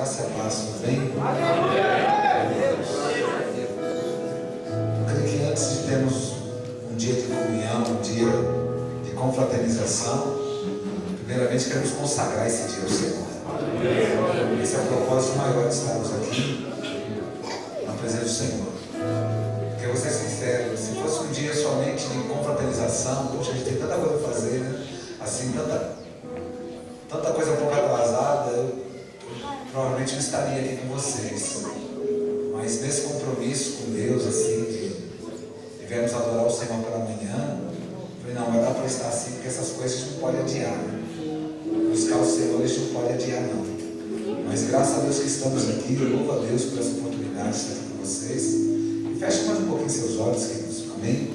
graça e a paz, tudo bem? Eu creio que antes de termos um dia de comunhão, um dia de confraternização, primeiramente queremos consagrar esse dia ao Senhor. Esse é o propósito maior de estarmos aqui na presença do Senhor. Porque eu vou ser sincero, se fosse um dia somente de confraternização, poxa, a gente tem tanta coisa a fazer, né? Assim, tanta coisa um pouco atrasada, eu provavelmente não estaria aqui com vocês. Mas nesse compromisso com Deus, assim, de vermos adorar o Senhor pela manhã, eu falei, não, vai dar para estar assim, porque essas coisas a gente não pode adiar, né? Buscar o Senhor a gente não pode adiar, não. Mas graças a Deus que estamos aqui, eu louvo a Deus por essa oportunidade de estar aqui com vocês. E feche mais um pouquinho seus olhos, queridos. Amém?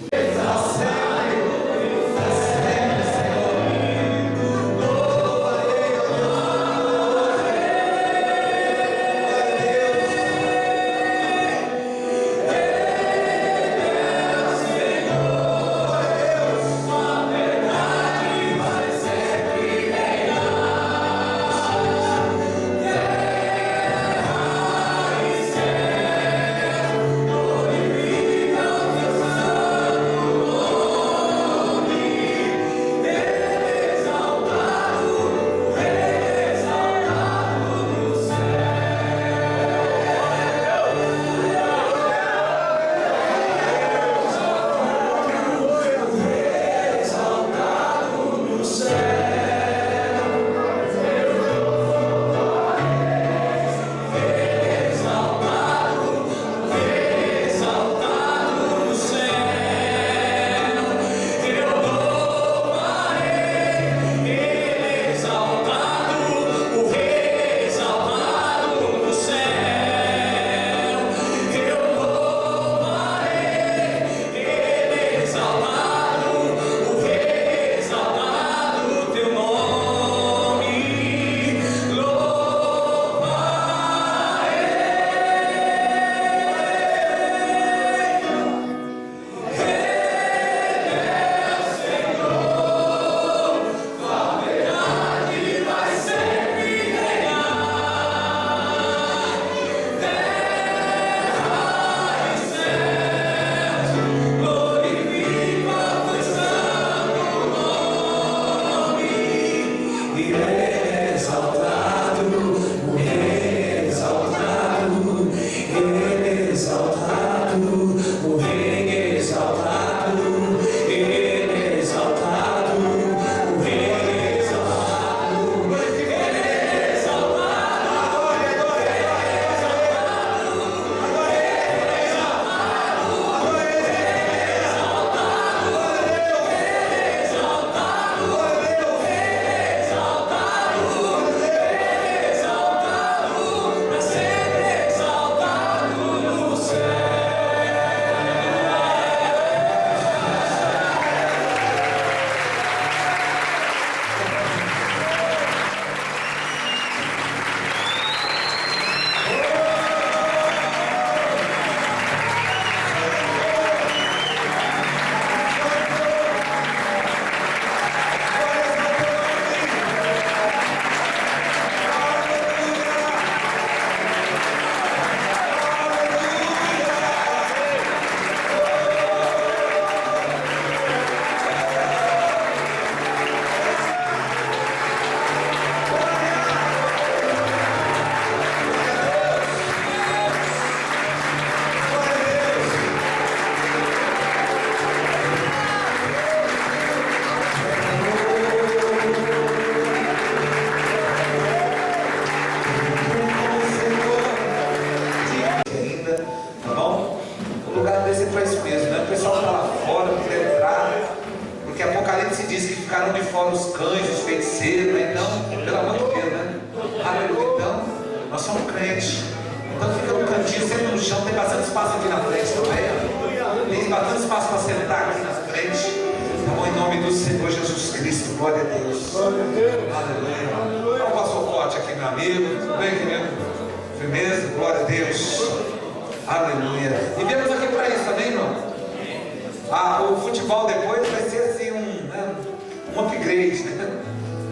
O futebol depois vai ser assim um upgrade, né?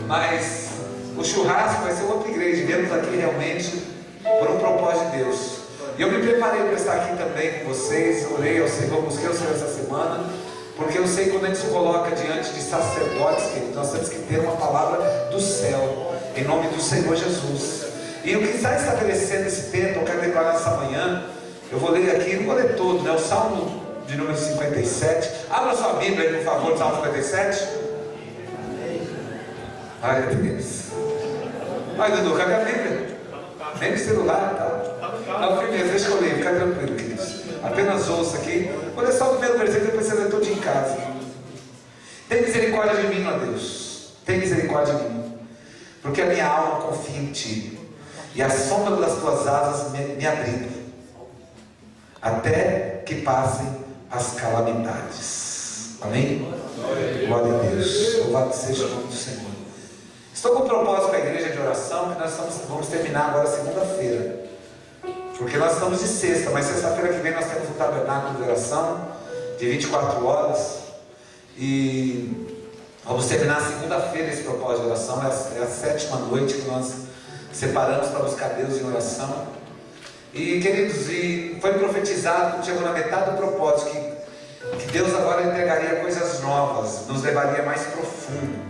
Mas o churrasco vai ser um upgrade. Viemos aqui realmente propósito de Deus. E eu me preparei para estar aqui também com vocês. Orei ao Senhor, busquei o Senhor essa semana, porque eu sei que quando a gente se coloca diante de sacerdotes, queridos, nós temos que ter uma palavra do céu, em nome do Senhor Jesus. E o que está estabelecendo esse tempo, eu quero declarar essa manhã. Eu vou ler aqui, não vou ler todo, né? O Salmo de número 57. Abra sua Bíblia aí, por favor, Salmo 57. Ai, meu Deus. Ai, Dudu, cadê a Bíblia? Nem no celular, tá? Não, firmeza, deixa eu ler, fica tranquilo, queridos. Apenas ouça aqui. Vou ler só o primeiro versículo, depois você lê todo em casa. Tem misericórdia de mim, ó Deus. Tem misericórdia de mim. Porque a minha alma confia em Ti. E a sombra das Tuas asas me abriga. Até que passem as calamidades. Amém? Glória a Deus. Louvado seja o nome do Senhor. Estou com um propósito para a igreja de oração, que nós vamos terminar agora segunda-feira. Porque nós estamos de sexta, mas sexta-feira que vem nós temos um tabernáculo de oração de 24 horas. E vamos terminar segunda-feira esse propósito de oração. É a 7ª noite que nós separamos para buscar Deus em oração. E queridos, e foi profetizado, quando chegou na metade do propósito, que Deus agora entregaria coisas novas, nos levaria mais profundo.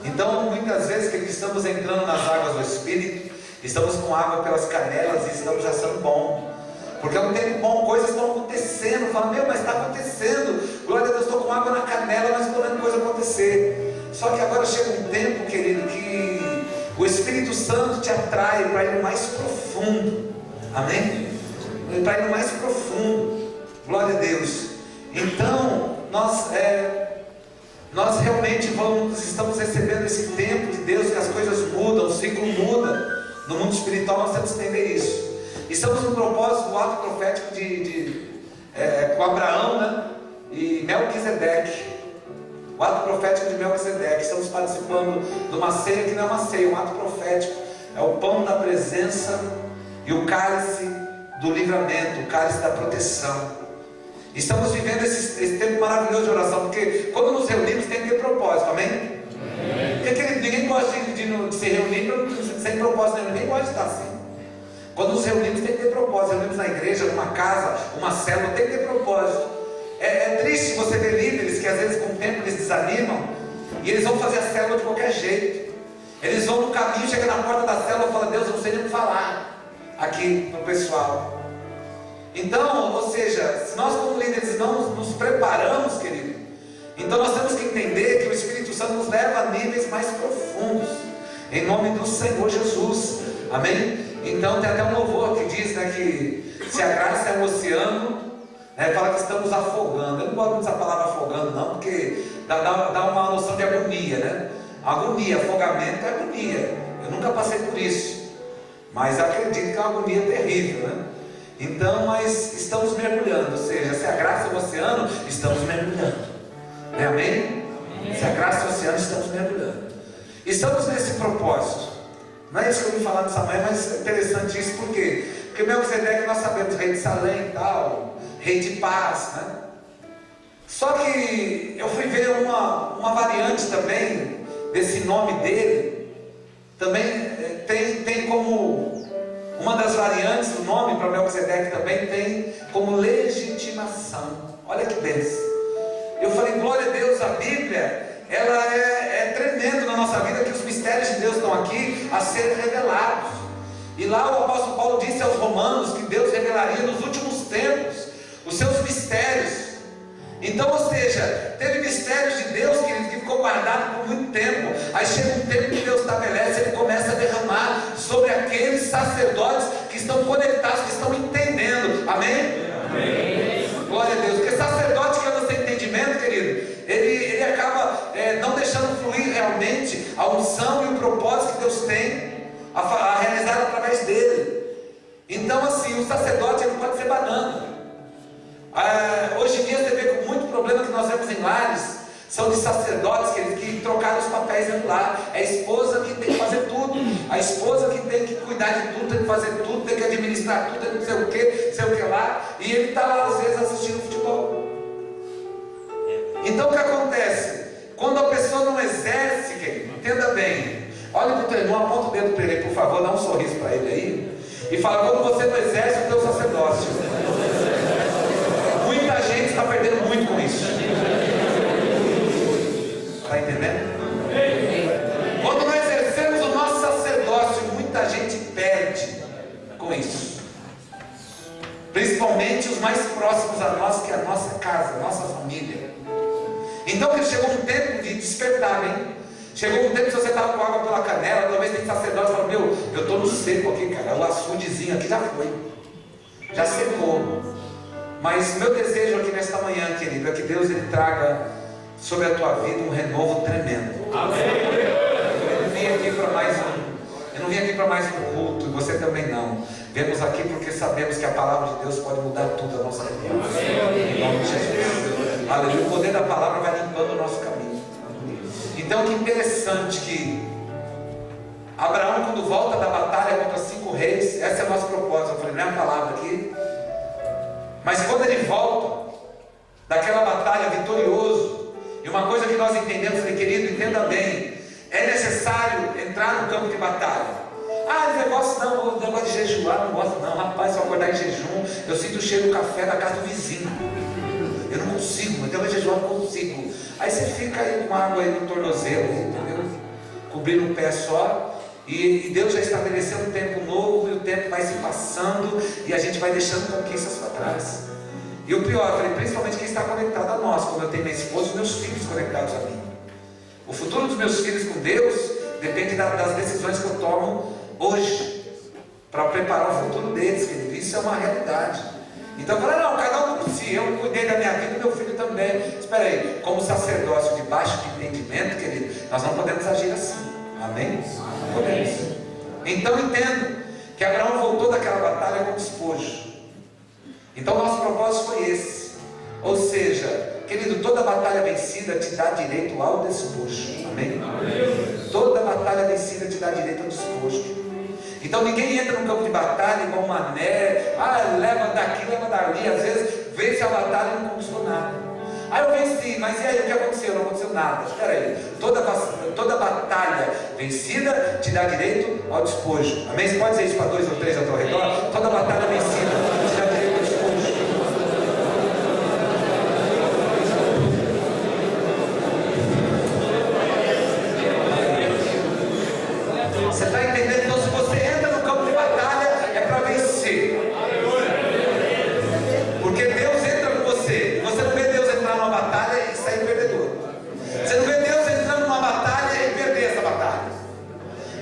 Então, muitas vezes que estamos entrando nas águas do Espírito, estamos com água pelas canelas e estamos achando bom, porque é um tempo bom, coisas estão acontecendo. Fala, mas está acontecendo, glória a Deus, estou com água na canela, mas estou vendo coisa acontecer. Só que agora chega um tempo, querido, que o Espírito Santo te atrai para ir mais profundo. Amém? Para ir mais profundo. Glória a Deus. Então, nós realmente estamos recebendo esse tempo de Deus, que as coisas mudam, o ciclo muda. No mundo espiritual nós temos que entender isso. Estamos no propósito do ato profético com Abraão, né? E Melquisedeque. O ato profético de Melquisedeque. Estamos participando de uma ceia que não é uma ceia, um ato profético. É o pão da presença e o cálice do livramento, o cálice da proteção. Estamos vivendo esse tempo maravilhoso de oração, porque quando nos reunimos tem que ter propósito, amém? Porque ninguém gosta de se reunir sem propósito nenhum, ninguém gosta de estar assim. Quando nos reunimos tem que ter propósito. Reunimos na igreja, numa casa, uma célula, tem que ter propósito. É triste você ver líderes que às vezes com o tempo eles desanimam e eles vão fazer a célula de qualquer jeito. Eles vão no caminho, chegam na porta da célula e falam, Deus, eu não sei nem o que falar aqui no pessoal. Então, ou seja, se nós como líderes não nos preparamos, querido, então nós temos que entender que o Espírito Santo nos leva a níveis mais profundos, em nome do Senhor Jesus, amém? Então tem até um louvor que diz, né, que se a graça é um oceano, fala que estamos afogando. Eu não gosto dessa palavra afogando não, porque dá uma noção de agonia, né? Agonia, afogamento é agonia. Eu nunca passei por isso, mas acredito que é uma agonia terrível, né? Então, mas estamos mergulhando, ou seja, se a graça é o oceano, estamos mergulhando, amém? Se a graça é o oceano, estamos mergulhando. Estamos nesse propósito. Não é isso que eu vim falar nessa manhã, mas é interessante isso, por quê? Porque Melquisedeque nós sabemos, rei de Salém e tal, rei de paz, né? Só que eu fui ver uma variante também desse nome dele. Também tem como uma das variantes do nome para Melquisedeque também tem como legitimação. Olha que bênção. Eu falei, glória a Deus, a Bíblia ela é tremendo na nossa vida, que os mistérios de Deus estão aqui a serem revelados. E lá o apóstolo Paulo disse aos romanos que Deus revelaria nos últimos tempos os seus mistérios. Então, ou seja, teve mistérios de Deus, querido, que ficou guardado por muito tempo. Aí chega um tempo que Deus estabelece, Ele começa a derramar sobre aqueles sacerdotes que estão conectados, que estão entendendo. Amém? Amém. Glória a Deus. Porque sacerdote que anda sem entendimento, querido, ele acaba não deixando fluir realmente a unção e o propósito que Deus tem a realizar através dele. Então, assim, o sacerdote ele pode ser banana. Hoje em dia você vê com muito problema que nós vemos em lares, são de sacerdotes que trocaram os papéis dentro do lar. É a esposa que tem que fazer tudo, a esposa que tem que cuidar de tudo, tem que fazer tudo, tem que administrar tudo, tem que não sei o que lá, e ele está lá às vezes assistindo futebol. Então o que acontece? Quando a pessoa não exerce, entenda bem, olha para o teu irmão, aponta o dedo para ele, por favor, dá um sorriso para ele aí. E fala, quando você não exerce o teu sacerdócio. Muita gente está perdendo muito com isso. Está entendendo? Quando nós exercemos o nosso sacerdócio, muita gente perde com isso. Principalmente os mais próximos a nós, que é a nossa casa, a nossa família. Então chegou um tempo de despertar, hein? Chegou um tempo que você estava com água pela canela, talvez tem sacerdote e fala, meu, eu estou no seco aqui, cara, o açudezinho aqui já foi, já secou. Mas meu desejo aqui nesta manhã, querido, é que Deus ele traga sobre a tua vida um renovo tremendo. Amém. Eu não vim aqui para mais um culto, e você também não. Viemos aqui porque sabemos que a palavra de Deus pode mudar tudo a nossa vida. Em nome de Jesus. Aleluia. O poder da palavra vai limpando o nosso caminho. Então que interessante que Abraão, quando volta da batalha contra 5 reis, essa é a nossa proposta. Eu falei, não é a palavra aqui. Mas quando ele volta daquela batalha vitorioso, e uma coisa que nós entendemos, falei, querido, entenda bem, é necessário entrar no campo de batalha. Esse negócio de jejuar, não gosto não, rapaz, se eu acordar em jejum, eu sinto o cheiro do café da casa do vizinho, eu não consigo, então eu jejuar não consigo. Aí você fica aí com água aí no tornozelo, entendeu? Cobrindo o pé só, e Deus já estabeleceu um tempo novo, e o tempo vai se passando, e a gente vai deixando conquistas para trás. E o pior, eu falei, principalmente quem está conectado a nós, como eu tenho minha esposa e meus filhos conectados a mim. O futuro dos meus filhos com Deus depende das decisões que eu tomo hoje, para preparar o futuro deles, querido. Isso é uma realidade. Então eu falei, não, cada um por si, eu cuidei da minha vida e meu filho também. Espera aí, como sacerdócio de baixo de entendimento, querido, nós não podemos agir assim. Amém? Não podemos. Então entendo que Abraão voltou daquela batalha com despojo. Então nosso propósito foi esse. Ou seja, querido, toda batalha vencida te dá direito ao despojo. Amém? Toda batalha vencida te dá direito ao despojo. Então ninguém entra no campo de batalha igual um mané, leva daqui, leva dali, às vezes vence a batalha e não conquistou nada. Eu venci, mas e aí o que aconteceu? Não aconteceu nada. Espera aí, toda batalha vencida te dá direito ao despojo. Amém? Você pode dizer isso para 2 ou 3 ao teu redor? Toda batalha vencida te dá direito ao despojo. Você está entendendo? Então, se você entra no campo de batalha, é para vencer. Porque Deus entra com você. Você não vê Deus entrar numa batalha e sair perdedor. Você não vê Deus entrando numa batalha e perder essa batalha.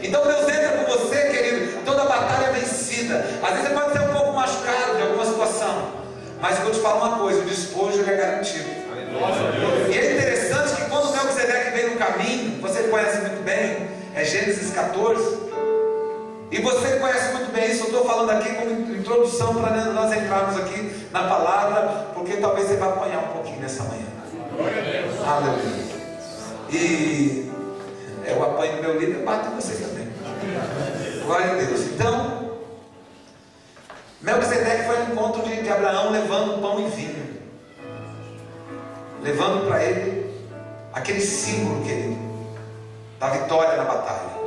Então Deus entra com você, querido, toda batalha é vencida. Às vezes você pode ser um pouco machucado de alguma situação, mas eu vou te falar uma coisa, o despojo é garantido. E é interessante que quando o Melquisedeque veio no caminho, você conhece muito bem, é Gênesis 14, e você conhece muito bem isso. Eu estou falando aqui como introdução para nós entrarmos aqui na palavra, porque talvez você vá apanhar um pouquinho nessa manhã. Aleluia. E eu apanho do meu líder, bato em vocês também. Glória a Deus. Então, Melquisedeque foi ao encontro de Abraão levando pão e vinho, levando para ele aquele símbolo, querido, da vitória na batalha.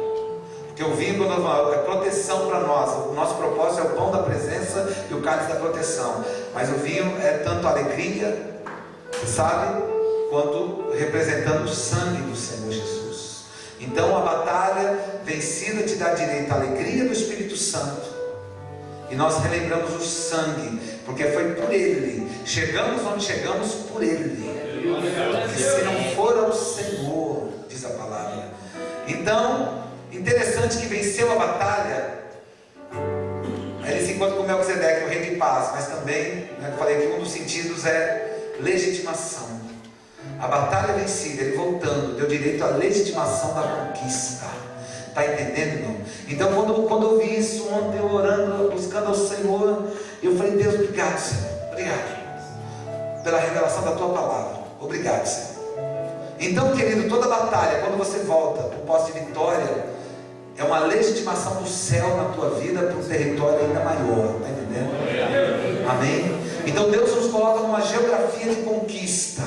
Porque o vinho é proteção para nós. O nosso propósito é o pão da presença e o cálice da proteção. Mas o vinho é tanto alegria, você sabe, quanto representando o sangue do Senhor Jesus. Então a batalha vencida te dá direito à alegria do Espírito Santo. E nós relembramos o sangue, porque foi por Ele. Chegamos onde chegamos por Ele. E se não for ao Senhor, diz a palavra. Então, interessante que venceu a batalha. Ele se encontra com Melquisedeque, o rei de paz. Mas também, eu falei que um dos sentidos é legitimação. A batalha vencida, ele voltando, deu direito à legitimação da conquista. Está entendendo, irmão? Então quando eu vi isso ontem, eu orando, buscando ao Senhor, eu falei, Deus, obrigado, Senhor. Obrigado pela revelação da tua palavra. Obrigado, Senhor. Então, querido, toda batalha, quando você volta para o posto de vitória, é uma legitimação do céu na tua vida para um território ainda maior. Está entendendo? Amém? Então Deus nos coloca numa geografia de conquista.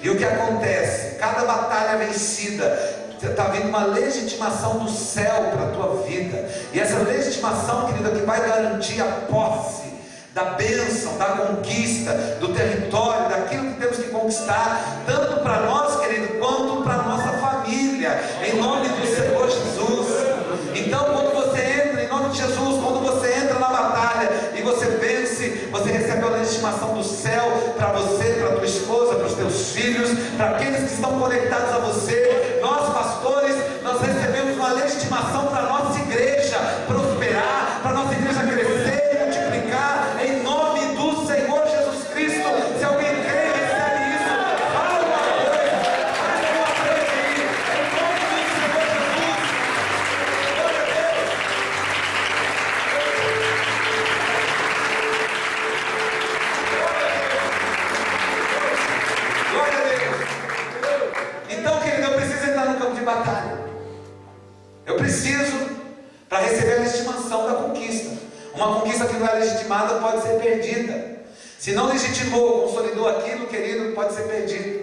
E o que acontece? Cada batalha vencida, está vindo uma legitimação do céu para a tua vida. E essa legitimação estimação, querida, que vai garantir a posse da bênção, da conquista, do território, daquilo que temos que conquistar, tanto para nós, querido, quanto para a nossa família, em nome do Senhor Jesus. Então, quando você entra, em nome de Jesus, quando você entra na batalha e você vence, você recebe a legitimação do céu para você, para a tua esposa, para os teus filhos, para aqueles que estão conectados a você. Nós, pastores, nós recebemos uma legitimação para a nossa igreja prosperar, para a nossa igreja crescer, multiplicar, em nome do Senhor Jesus Cristo. Se alguém crê, recebe isso. Fala uma coisa, faz uma coisa aí, em nome do Senhor Jesus. Glória a Deus. Glória a Deus. Então, querido, eu preciso entrar no campo de batalha. Eu preciso, para receber a legitimação da conquista. Uma conquista que não é legitimada pode ser perdida. Se não legitimou, consolidou aquilo, querido, pode ser perdido.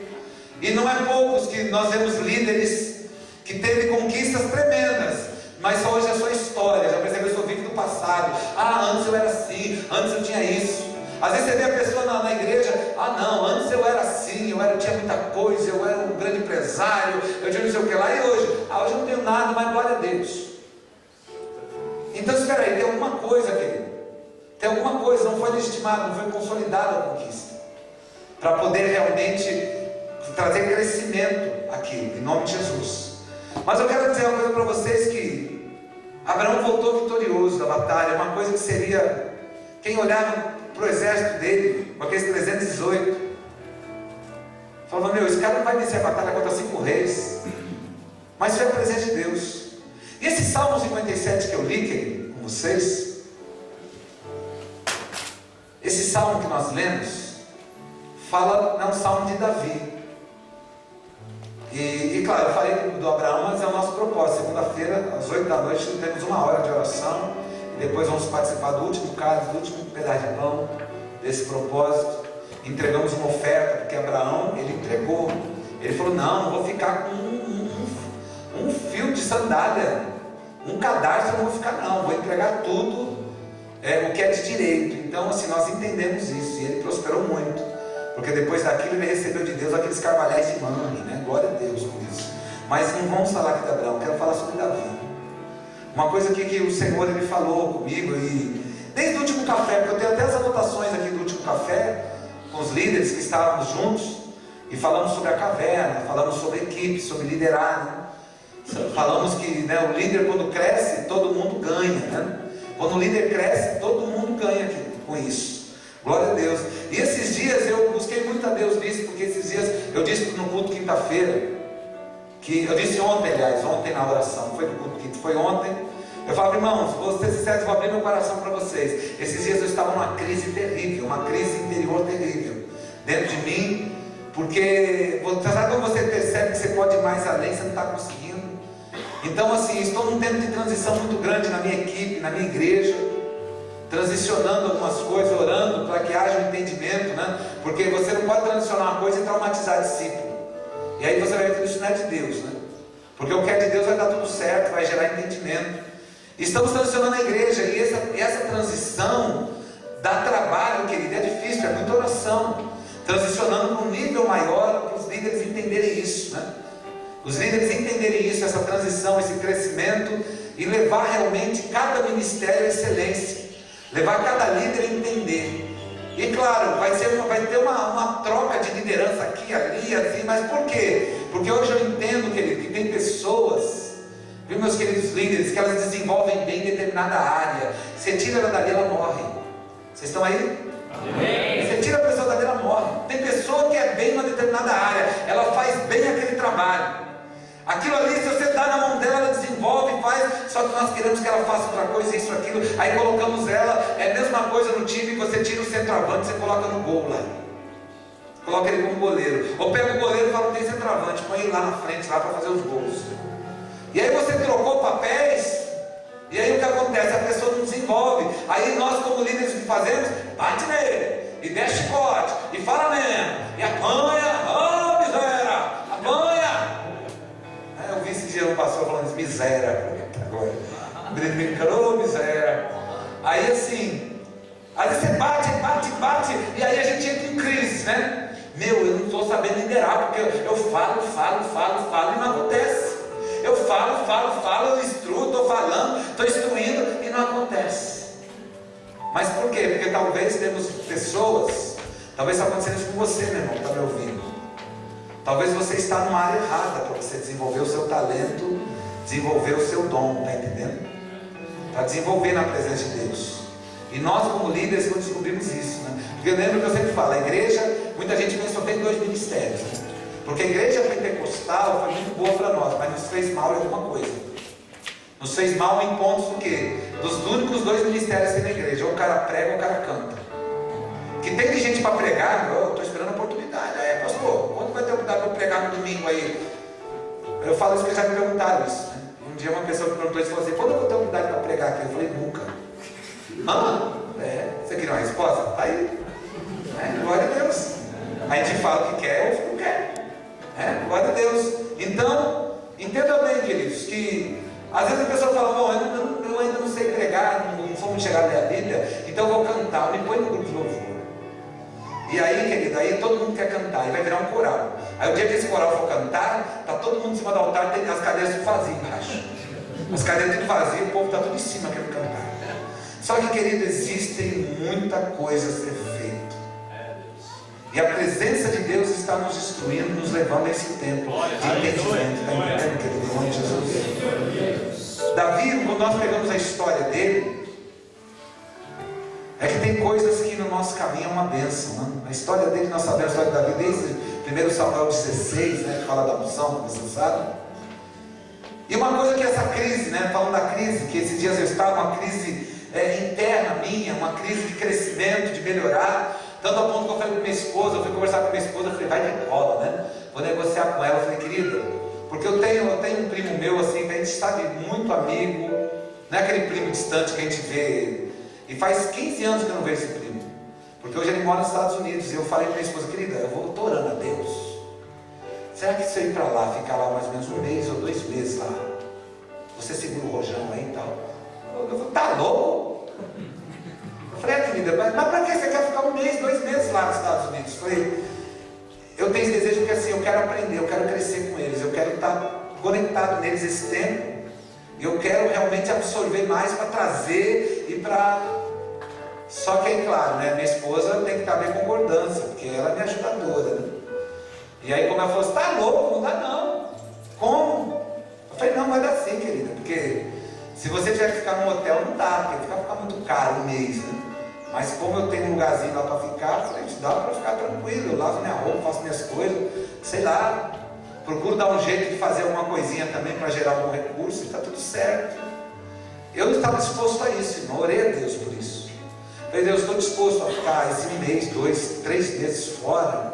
E não é poucos que nós vemos líderes que teve conquistas tremendas, mas hoje é só história. Já percebeu, eu sou vivo do passado. Antes eu era assim, antes eu tinha isso. Às vezes você vê a pessoa na igreja, não, antes eu era assim, eu tinha muita coisa, eu era um grande empresário, eu tinha não sei o que lá, e hoje? Hoje eu não tenho nada, mas glória a Deus. Então espera aí, tem alguma coisa, querido, tem alguma coisa, não foi legitimada, não foi consolidada a conquista, para poder realmente trazer crescimento aqui, em nome de Jesus. Mas eu quero dizer uma coisa para vocês, que Abraão voltou vitorioso da batalha, uma coisa que seria, quem olhava para o exército dele, com aqueles 318, falava, esse cara não vai vencer a batalha contra 5 reis, mas foi a presença de Deus. E esse Salmo 57 que eu li, querido, com vocês, esse salmo que nós lemos, é um salmo de Davi. E claro, eu falei do Abraão, mas é o nosso propósito. Segunda-feira, às 8 da noite, temos 1 hora de oração. E depois vamos participar do último cálice, do último pedaço de pão, desse propósito. Entregamos uma oferta, porque Abraão, ele entregou. Ele falou, não vou ficar com um fio de sandália, um cadarço, eu não vou ficar não, vou entregar tudo, o que é de direito. Então assim, nós entendemos isso, e ele prosperou muito, porque depois daquilo ele recebeu de Deus aqueles carvalhais de Mamre, né? Glória a Deus por isso. Mas não vamos falar aqui de Abraão, quero falar sobre Davi. Uma coisa aqui que o Senhor ele falou comigo, e desde o último café, porque eu tenho até as anotações aqui do último café, com os líderes que estávamos juntos, e falamos sobre a caverna, falamos sobre equipe, sobre liderar, né? Falamos que, né, o líder quando cresce, todo mundo ganha, né? Quando o líder cresce, todo mundo ganha aqui, com isso. Glória a Deus. E esses dias eu busquei muito a Deus nisso, porque esses dias eu disse no culto quinta-feira, que eu disse ontem na oração, foi no culto quinta, foi ontem. Eu falava, irmãos, vou ser sincero, vou abrir meu coração para vocês. Esses dias eu estava numa crise terrível, uma crise interior terrível, dentro de mim, porque sabe quando você percebe que você pode ir mais além, você não está conseguindo. Então assim, estou num tempo de transição muito grande na minha equipe, na minha igreja, transicionando algumas coisas, orando para que haja um entendimento, né? Porque você não pode transicionar uma coisa e traumatizar discípulo. E aí você vai ver que isso não é de Deus, né? Porque o que é de Deus vai dar tudo certo, vai gerar entendimento. Estamos transicionando a igreja, e essa transição dá trabalho, querido, é difícil, é muita oração. Transicionando para um nível maior, para os líderes entenderem isso, né? Os líderes entenderem isso, essa transição, esse crescimento, e levar realmente cada ministério à excelência, levar cada líder a entender. E claro, vai ter uma troca de liderança aqui, ali, assim, mas por quê? Porque hoje eu entendo, querido, que tem pessoas, viu, meus queridos líderes, que elas desenvolvem bem em determinada área. Você tira ela dali, ela morre. Vocês estão aí? Amém. Você tira a pessoa dali, ela morre. Tem pessoa que é bem em uma determinada área, ela faz bem aquele trabalho. Aquilo ali, se você dá na mão dela, ela desenvolve, faz. Só que nós queremos que ela faça outra coisa, isso, aquilo. Aí colocamos ela, é a mesma coisa no time. Você tira o centroavante, você coloca no gol lá, coloca ele como goleiro. Ou pega o goleiro e fala, não tem centroavante, põe ele lá na frente, lá para fazer os gols. E aí você trocou papéis, e aí o que acontece? A pessoa não desenvolve. Aí nós, como líderes, o que fazemos? Bate nele, e desce chicote, e fala mesmo, e apanha, miséria, apanha. Eu vi esse dia um pastor falando isso, miséria, agora, brincando, miséria. Aí assim, às vezes você bate, e aí a gente entra em crise, né? Eu não estou sabendo liderar, porque eu falo e não acontece. Eu falo, eu instruo, estou falando, estou instruindo e não acontece. Mas por quê? Porque talvez temos pessoas, talvez está acontecendo isso com você, meu irmão, que está me ouvindo. Talvez você está numa área errada para você desenvolver o seu talento, desenvolver o seu dom, está entendendo? Para desenvolver na presença de Deus. E nós como líderes não descobrimos isso, né? Porque eu lembro que eu sempre falo, a igreja, muita gente pensa só tem 2 ministérios, né? Porque a igreja pentecostal foi muito boa para nós, mas nos fez mal em alguma coisa. Nos fez mal em pontos do quê? Dos únicos 2 ministérios que tem na igreja, ou o cara prega ou o cara canta. Que tem de gente para pregar, eu estou esperando a oportunidade. Aí, pastor, quando vai ter oportunidade para pregar no domingo aí? Eu falo isso porque já me perguntaram isso, né? Um dia uma pessoa me perguntou isso e falou assim, quando eu vou ter oportunidade para pregar aqui? Eu falei, nunca. Você queria uma resposta? Tá aí. Glória a Deus. A gente fala o que quer ou não quer. Glória a Deus. Então, entenda bem, queridos, que às vezes a pessoa fala, bom, eu ainda não sei pregar, não sou muito chegado na Bíblia, então eu vou cantar, me põe no grupo de louvor. E aí, querido, aí todo mundo quer cantar, e vai virar um coral. Aí o dia que esse coral for cantar, tá todo mundo em cima do altar, tem as cadeiras tudo vazias embaixo. As cadeiras tudo vazias, o povo está tudo em cima querendo cantar. Só que, querido, existem muita coisa a ser feita. E a presença de Deus está nos instruindo, nos levando a esse tempo de entendimento. Está entendendo, querido, em nome de Jesus? Davi, quando nós pegamos a história dele, é que tem coisas que no nosso caminho é uma bênção, né? A história dele, nós sabemos a história de Davi desde 1 Samuel 16, né, que fala da unção, como você sabe. E uma coisa que essa crise, né, falando da crise, que esses dias eu estava, uma crise interna minha, uma crise de crescimento, de melhorar, tanto ao ponto que eu falei com minha esposa, eu fui conversar com minha esposa, eu falei, vai de roda, né? Vou negociar com ela, eu falei, querida, porque eu tenho um primo meu assim, que a gente está muito amigo, não é aquele primo distante que a gente vê, e faz 15 anos que eu não vejo esse primo, porque hoje ele mora nos Estados Unidos, e eu falei para minha esposa, querida, eu vou orando a Deus, será que se eu ir para lá, ficar lá mais ou menos 1 mês ou 2 meses lá, você segura o rojão aí e tal? Eu falei, tá louco? Eu falei, querida, mas para que você quer ficar 1 mês, 2 meses lá nos Estados Unidos? Eu falei, eu tenho esse desejo porque assim, eu quero aprender, eu quero crescer com eles, eu quero estar conectado neles esse tempo, e eu quero realmente absorver mais para trazer e para... Só que aí, claro, né, minha esposa tem que estar bem concordância, porque ela é minha ajudadora, né? E aí, como ela falou, você está louco? Não dá não. Como? Eu falei, não vai dar sim, querida, porque se você tiver que ficar num hotel, não dá, porque fica muito caro 1 mês, né? Mas como eu tenho um lugarzinho lá para ficar, eu falei, dá para ficar tranquilo, eu lavo minha roupa, faço minhas coisas, sei lá, procuro dar um jeito de fazer alguma coisinha também para gerar algum recurso, e está tudo certo. Eu estava disposto a isso, irmão, orei a Deus por isso. Falei, Deus, estou disposto a ficar esse 1 mês, 2, 3 meses fora,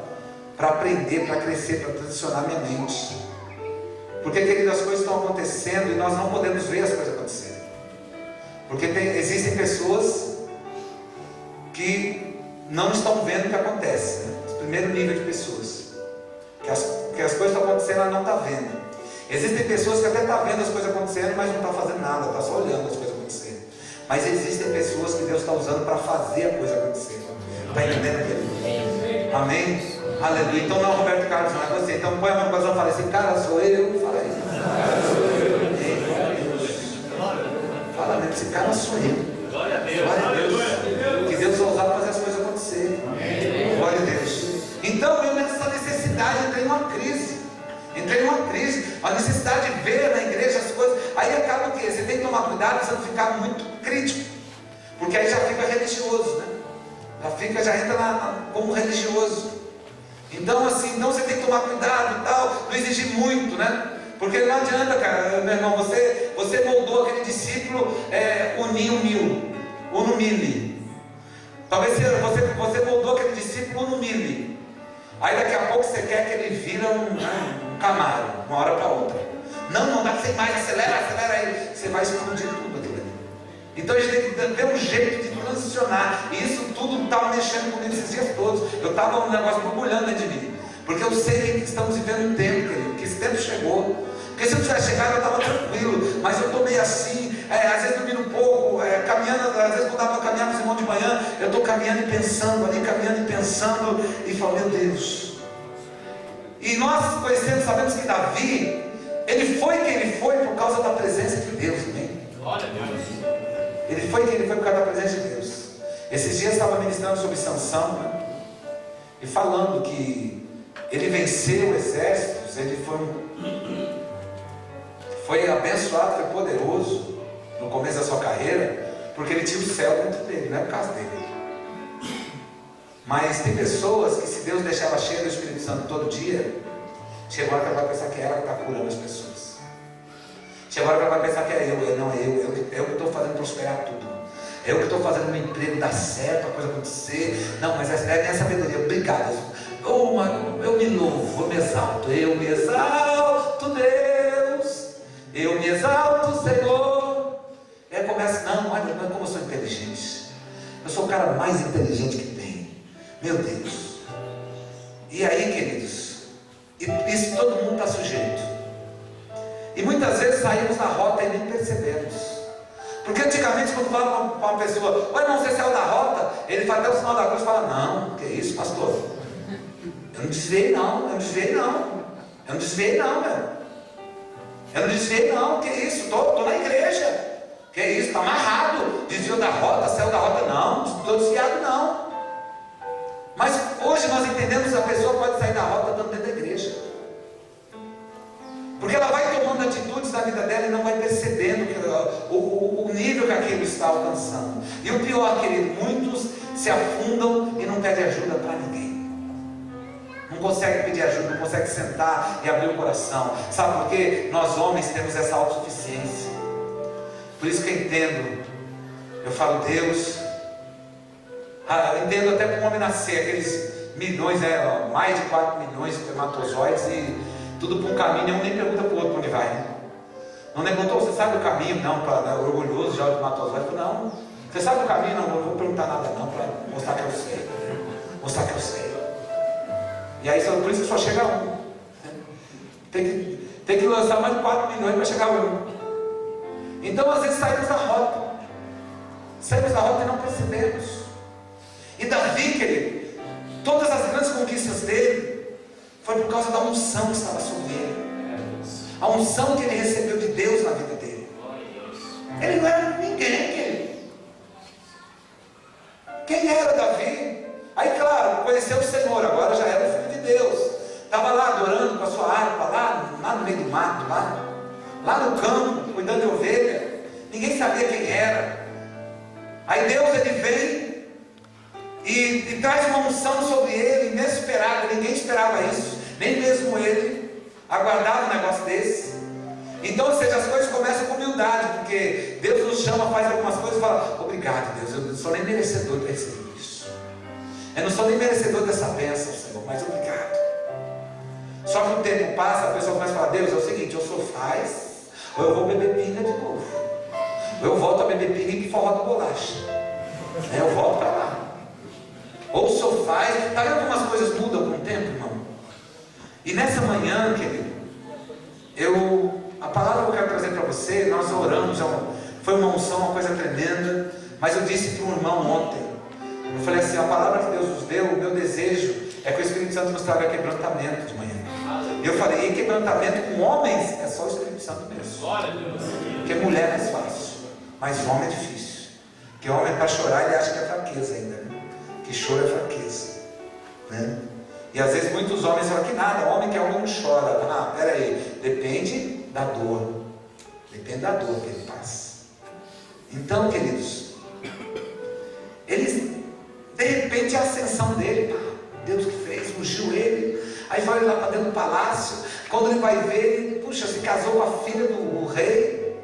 para aprender, para crescer, para transicionar minha mente. Porque, querido, as coisas estão acontecendo e nós não podemos ver as coisas acontecendo. Porque existem pessoas que não estão vendo o que acontece, né? O primeiro nível de pessoas que as coisas estão acontecendo, ela não está vendo. Existem pessoas que até estão vendo as coisas acontecendo, mas não estão fazendo nada, está só olhando as coisas acontecendo. Mas existem pessoas que Deus está usando para fazer a coisa acontecer. Está entendendo, querido? Amém? Aleluia. Então não, Roberto Carlos, não é você. Então põe a mão no coração e fala assim, cara, sou eu. Fala aí. Fala mesmo, esse cara sou eu. Glória a Deus. Que Deus vai usar para fazer as coisas acontecerem. Glória a Deus. Então eu nessa necessidade entrei numa crise. A necessidade de ver na igreja as coisas. Aí acaba o quê? Você tem que tomar cuidado para você não ficar muito crítico. Porque aí já fica religioso, né? Já entra como religioso. Então assim, então você tem que tomar cuidado e tal, não exigir muito, né? Porque não adianta, cara, meu irmão, você moldou aquele discípulo uno mille. Talvez você moldou aquele discípulo uno mille. Aí daqui a pouco você quer que ele vira um Camaro, uma hora para outra. Não dá para ser mais, acelera aí. Você vai explodir tudo aquilo ali. Então a gente tem que ter um jeito de transicionar. E isso tudo estava mexendo comigo esses dias todos. Eu estava um negócio borbulhando dentro de mim. Porque eu sei que estamos vivendo um tempo, querido, que esse tempo chegou. Porque se eu tivesse chegado eu estava tranquilo, mas eu estou meio assim, às vezes dormindo um pouco, caminhando às vezes quando dá para caminhar com os irmãos de manhã, eu estou caminhando e pensando ali, caminhando e pensando, e falo, meu Deus. E nós conhecemos, sabemos que Davi, ele foi quem ele foi por causa da presença de Deus, amém? Glória a Deus. Ele foi quem ele foi por causa da presença de Deus. Esses dias eu estava ministrando sobre Sansão, né? E falando que ele venceu exércitos, ele foi abençoado, foi poderoso no começo da sua carreira, porque ele tinha o céu dentro dele, não é por causa dele. Mas tem pessoas que, se Deus deixava cheia do Espírito Santo todo dia, chegou a hora que ela vai pensar que é ela que está curando as pessoas. Chegou a hora que ela vai pensar que é eu, não é eu que estou fazendo prosperar tudo. Eu que estou fazendo meu emprego dar certo, a coisa acontecer. Não, mas essa é a minha sabedoria. Obrigado. Eu me louvo, eu me exalto. Eu me exalto, Deus. Eu me exalto, Senhor. E aí começa, não, olha como eu sou inteligente. Eu sou o cara mais inteligente que tem. Meu Deus. E aí, queridos, isso todo mundo está sujeito. E muitas vezes saímos na rota e nem percebemos. Porque antigamente, quando fala para uma pessoa, olha, não, você saiu da rota, ele faz até o sinal da cruz e fala, não, que isso, pastor? Eu não desviei não, meu. Eu não desviei não, que isso? Estou na igreja. Que isso, está amarrado. Desviou da rota, saiu da rota, não, estou desviado não. Mas hoje nós entendemos que a pessoa pode sair da rota estando dentro da igreja. Porque ela vai tomando atitudes na vida dela e não vai percebendo o nível que aquilo está alcançando. E o pior, querido, muitos se afundam e não pedem ajuda para ninguém. Não consegue pedir ajuda, não consegue sentar e abrir o coração. Sabe por quê? Nós homens temos essa autossuficiência. Por isso que eu entendo. Eu falo, Deus. Eu entendo até para um homem nascer, aqueles milhões, mais de 4 milhões de espermatozoides e tudo para um caminho, um nem pergunta para o outro para onde vai. Né? Não perguntou, você sabe o caminho? Não, para orgulhoso já de espermatozoide. Não, você sabe o caminho? Não vou perguntar nada não, para mostrar que eu sei. Mostrar que eu sei. E aí, por isso que só chega um. Tem que lançar mais de 4 milhões para chegar um. Então, às vezes, saímos da rota. Saímos da rota e não percebemos. E Davi, querido, todas as grandes conquistas dele foi por causa da unção que estava sobre ele. A unção que ele recebeu de Deus na vida dele. Ele não era ninguém, querido. Quem era Davi? Aí, claro, conheceu o Senhor, agora já era o Filho de Deus. Estava lá adorando com a sua harpa, lá no meio do mato, lá no campo, cuidando de ovelha. Ninguém sabia quem era. Aí Deus, ele vem e traz uma unção sobre ele, inesperada. Ninguém esperava isso, nem mesmo ele aguardava um negócio desse. Então, ou seja, as coisas começam com humildade, porque Deus nos chama, faz algumas coisas e fala, obrigado Deus, eu não sou nem merecedor de receber isso, eu não sou nem merecedor dessa bênção, Senhor, mas obrigado. Só que o tempo passa, a pessoa começa a falar, Deus, é o seguinte, ou o Senhor faz, ou eu vou beber pinga de novo, ou eu volto a beber pinga e forró de bolacha, eu volto para lá. Ou o Senhor faz, está vendo como as coisas mudam com o tempo, irmão? E nessa manhã, querido, a palavra que eu quero trazer para você, nós oramos, foi uma unção, uma coisa tremenda, mas eu disse para um irmão ontem, eu falei assim, a palavra que Deus nos deu, o meu desejo é que o Espírito Santo nos traga quebrantamento de manhã. E eu falei, e quebrantamento com homens é só o Espírito Santo mesmo. Porque mulher é mais fácil, mas homem é difícil. Porque homem para chorar ele acha que é fraqueza ainda, né? Que choro é fraqueza, né? E às vezes muitos homens falam que nada, homem que é homem não chora. Ah, peraí, depende da dor. Depende da dor que ele passa. Então, queridos, eles, de repente, a ascensão dele, Deus que fez, ungiu ele. Aí vai lá para dentro do palácio. Quando ele vai ver, ele, puxa, se casou com a filha do rei.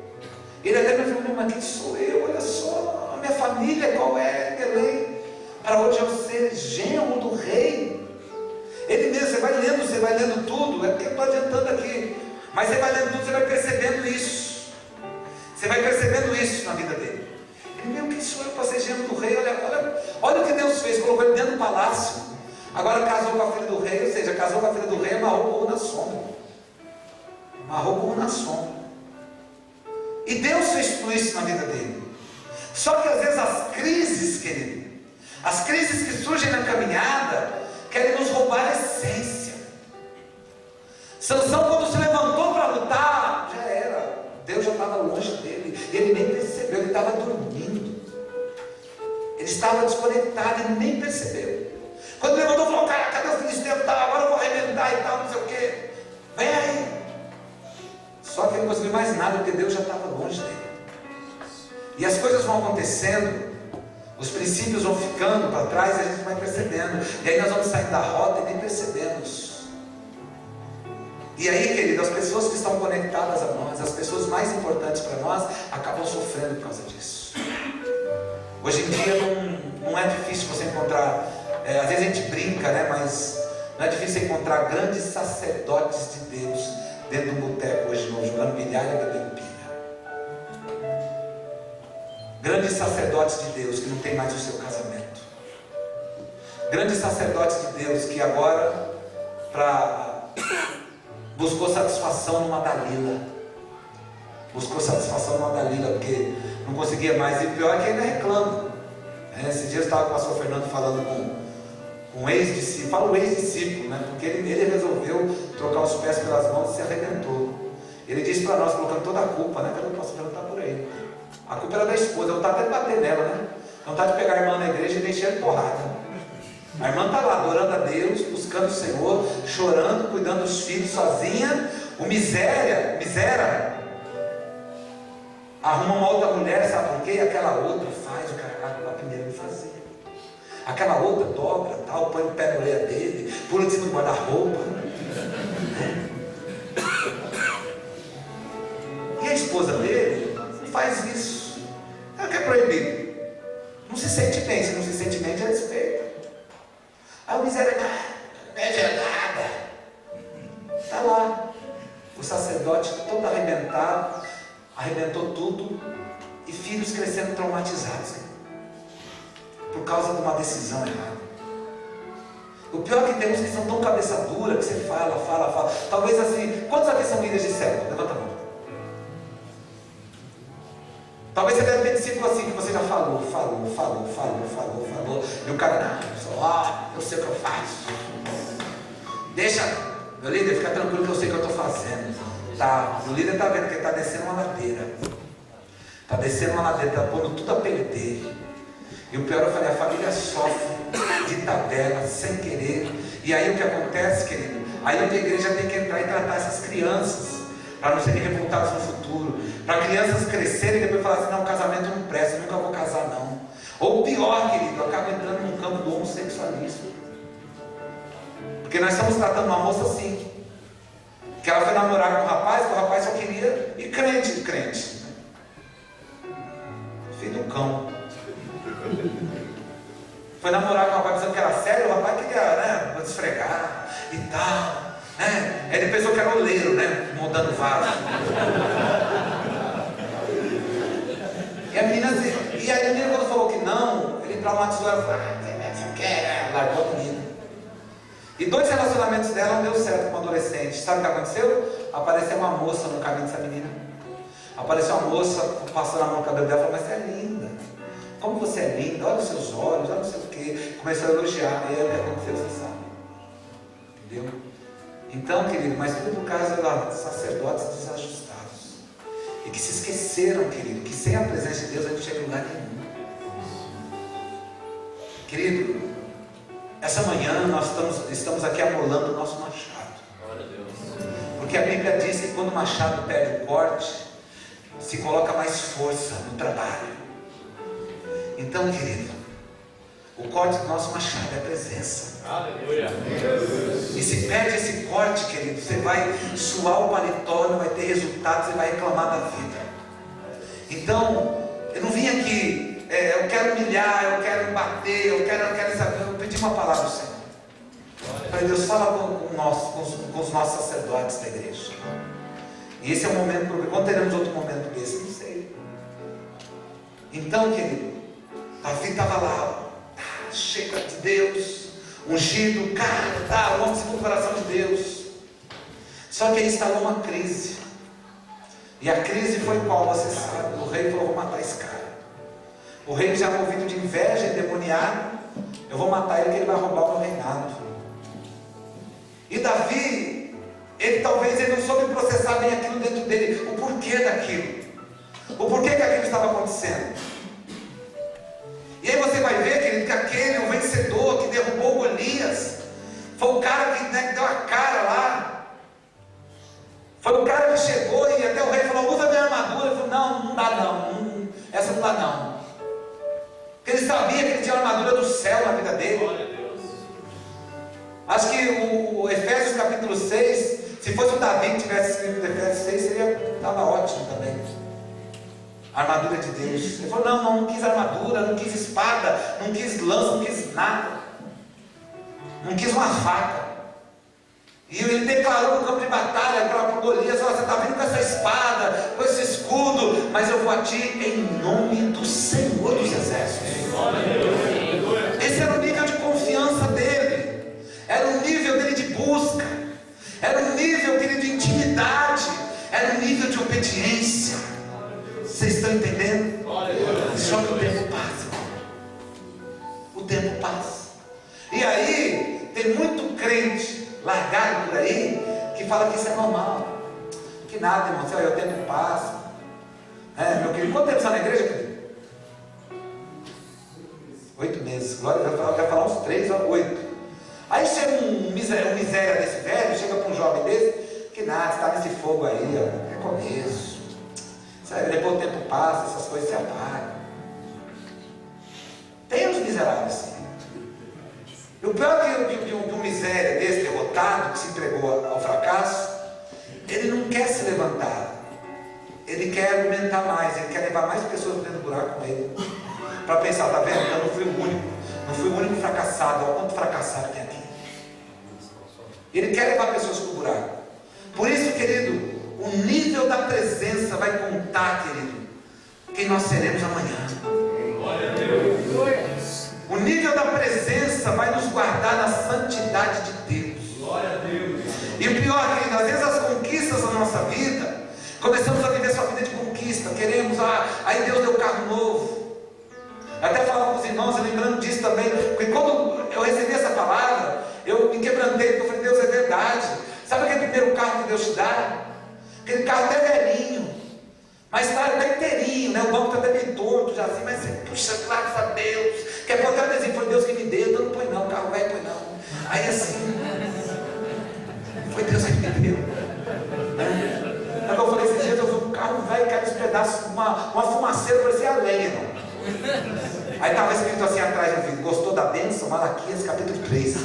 Ele até me falou, mas quem sou eu? Olha só, a minha família, qual é, Belém? Para hoje eu ser genro do rei. Ele mesmo, você vai lendo tudo, é porque eu estou adiantando aqui, mas você vai lendo tudo, você vai percebendo isso. Você vai percebendo isso na vida dele. Ele, meu, quem sou eu para ser genro do rei? Olha o que Deus fez, colocou ele dentro do palácio. Agora casou com a filha do rei, ou seja, casou com a filha do rei, amarrou o burro na sombra. Amarrou o burro na sombra. E Deus fez tudo isso na vida dele. Só que às vezes as crises, querido, as crises que surgem na caminhada, querem nos roubar a essência. Sansão, quando se levantou para lutar, já era. Deus já estava longe dele. Ele nem percebeu, ele estava dormindo. Ele estava desconectado, ele nem percebeu. Quando ele levantou, falou: cara, cadê o filisteu? Agora eu vou arrebentar e tal, não sei o quê. Vem aí. Só que ele não conseguiu mais nada, porque Deus já estava longe dele. E as coisas vão acontecendo, os princípios vão ficando para trás, e a gente vai percebendo. E aí nós vamos saindo da rota e nem percebemos. E aí, querido, as pessoas que estão conectadas a nós, as pessoas mais importantes para nós, acabam sofrendo por causa disso. Hoje em dia não é difícil você encontrar, às vezes a gente brinca, né? Mas não é difícil encontrar grandes sacerdotes de Deus dentro do boteco hoje, não, jogando bilhar e bebendo pinga. Grandes sacerdotes de Deus que não tem mais o seu casamento. Grandes sacerdotes de Deus que agora buscou satisfação numa Dalila. Buscou satisfação numa Dalila, porque não conseguia mais. E o pior é que ainda reclama. Esse dia eu estava com o pastor Fernando falando com um ex-discípulo. Fala o ex-discípulo, né? Porque ele resolveu trocar os pés pelas mãos e se arrebentou. Ele disse para nós, colocando toda a culpa, né? Cadê o pastor Fernando? Está por aí. A culpa era da esposa. Eu estava até de bater nela, né? Vontade de pegar a irmã na igreja e deixar ele porrada. A irmã está lá adorando a Deus, buscando o Senhor, chorando, cuidando dos filhos sozinha. O miséria, arruma uma outra mulher, sabe por quê? Aquela outra faz o que a primeira me fazia. Aquela outra dobra, tal, põe o pé na orelha dele, pula em cima do guarda-roupa. E a esposa dele faz isso. Ela quer proibir. Não se sente bem, se não se sente bem, já respeita. Aí o miséria, não é nada. Está lá. O sacerdote todo arrebentado, arrebentou tudo, e filhos crescendo traumatizados, por causa de uma decisão errada. O pior é que tem uns que são tão cabeça dura, que você fala. Talvez assim, quantos aqui são líderes de célula? Levanta a mão. Talvez você deve ter discípulo assim, que você já falou. E o cara, eu sei o que eu faço. Deixa, meu líder, fica tranquilo que eu sei o que eu estou fazendo. Tá, o líder está vendo que ele está descendo uma ladeira. Está pondo tudo a perder. E o pior, eu falei, a família sofre de tabela, sem querer. E aí o que acontece, querido? Aí a igreja tem que entrar e tratar essas crianças, para não serem revoltadas no futuro. Para crianças crescerem e depois falar assim: não, casamento não presta, eu nunca vou casar não. Ou pior, querido, acaba entrando no campo do homossexualismo. Porque nós estamos tratando uma moça assim, que ela foi namorar com um rapaz, que o rapaz só queria ir crente. Filho do cão. Foi namorar com um rapaz pensando que era sério, o rapaz queria, né, esfregar e tal, né? Ele pensou que era oleiro, né, montando vaso. E a menina quando falou que não, ele traumatizou ela, falou: você não quer, largou a menina. E 2 relacionamentos dela não deu certo com a adolescente. Sabe o que aconteceu? Apareceu uma moça no caminho dessa menina. Apareceu uma moça, passando a mão no cabelo dela e falou: mas você é linda. Como você é linda, olha os seus olhos, olha não sei o que. Começou a elogiar. E aí o que aconteceu, você sabe. Entendeu? Então, querido, mas tudo por causa de sacerdotes desajustados. E que se esqueceram, querido, que sem a presença de Deus a gente não chega em lugar nenhum. Querido, essa manhã nós estamos aqui amolando o nosso machado. Glória a Deus. Porque a Bíblia diz que quando o machado perde o corte, se coloca mais força no trabalho. Então, querido, o corte do nosso machado é a presença. Aleluia. E se perde esse corte, querido, você vai suar o paletó, não vai ter resultado, você vai reclamar da vida. Então, eu não vim aqui, eu quero humilhar, eu quero bater, eu quero saber. Eu pedi uma palavra ao Senhor. Falei: Deus, fala com os nossos sacerdotes da igreja. E esse é o momento, porque quando teremos outro momento desse, não sei. Então, querido, Davi estava lá, cheio de Deus, ungido, cara, o homem segundo o coração de Deus. Só que aí instalou uma crise. E a crise foi qual, você sabe? O rei falou: vou matar esse cara. O rei já movido de inveja, endemoniado, eu vou matar ele que ele vai roubar o meu reinado. E Davi, talvez ele não soube processar bem aquilo dentro dele, o porquê daquilo, o porquê que aquilo estava acontecendo. E aí você vai ver, querido, que aquele, o vencedor que derrubou Golias, foi o cara que deu a cara lá. Foi o cara que chegou e até o rei falou: usa minha armadura. Ele falou: não dá não, essa não dá não. Porque ele sabia que ele tinha a armadura do céu na vida dele. Acho que o Efésios capítulo 6, se fosse o Davi que tivesse escrito Efésios 6, estava ótimo também. A armadura de Deus. Ele falou: não quis armadura, não quis espada, não quis lança, não quis nada, não quis uma faca. E ele declarou no campo de batalha para Golias: você está vindo com essa espada, com esse escudo, mas eu vou a ti em nome do Senhor dos Exércitos. Esse era o nível de confiança dele, era o nível dele de busca, era o nível dele de intimidade, era o nível de obediência. Vocês estão entendendo? Só que o tempo passa. O tempo passa. E aí, tem muito crente largado por aí que fala que isso é normal. Que nada, irmão. O tempo passa. Meu querido, quanto tempo está na igreja, querido? 8 meses. Glória a Deus, vai falar uns 3 ou 8. Aí chega um miséria desse velho, chega para um jovem desse, que nada, está nesse fogo aí, ó, é começo. Sabe, depois o tempo passa, essas coisas se apagam. Tem uns miseráveis assim. E o pior é que um miséria desse, derrotado, que se entregou ao fracasso, ele não quer se levantar. Ele quer argumentar mais, ele quer levar mais pessoas dentro do buraco com ele. Para pensar: está vendo? Eu não fui o único fracassado, olha quanto fracassado tem aqui. Ele quer levar pessoas para o buraco. Por isso, querido, o nível da presença vai contar, querido, quem nós seremos amanhã. Glória a Deus. O nível da presença vai nos guardar na santidade de Deus. Glória a Deus. E o pior, querido, às vezes as conquistas da nossa vida, começamos a viver sua vida de conquista, queremos, aí Deus deu carro novo. Até falava com os irmãos, lembrando disso também, porque quando eu recebi essa palavra, eu me quebrantei, porque eu falei: Deus, é verdade. Sabe aquele primeiro carro que Deus te dá? Aquele carro até velhinho, mas está até inteirinho, né? O banco está até bem torto já assim, mas você puxa, graças a Deus. Quer pôr até o desenho: foi Deus que me deu. Então não põe não, o carro velho põe não. Aí assim, foi Deus que me deu. Aí eu falei: esses dias eu vi um carro velho, caiu uns pedaços, uma fumaceira, parecia a lenha, não. Aí estava escrito assim atrás do vídeo: gostou da bênção? Malaquias capítulo 3.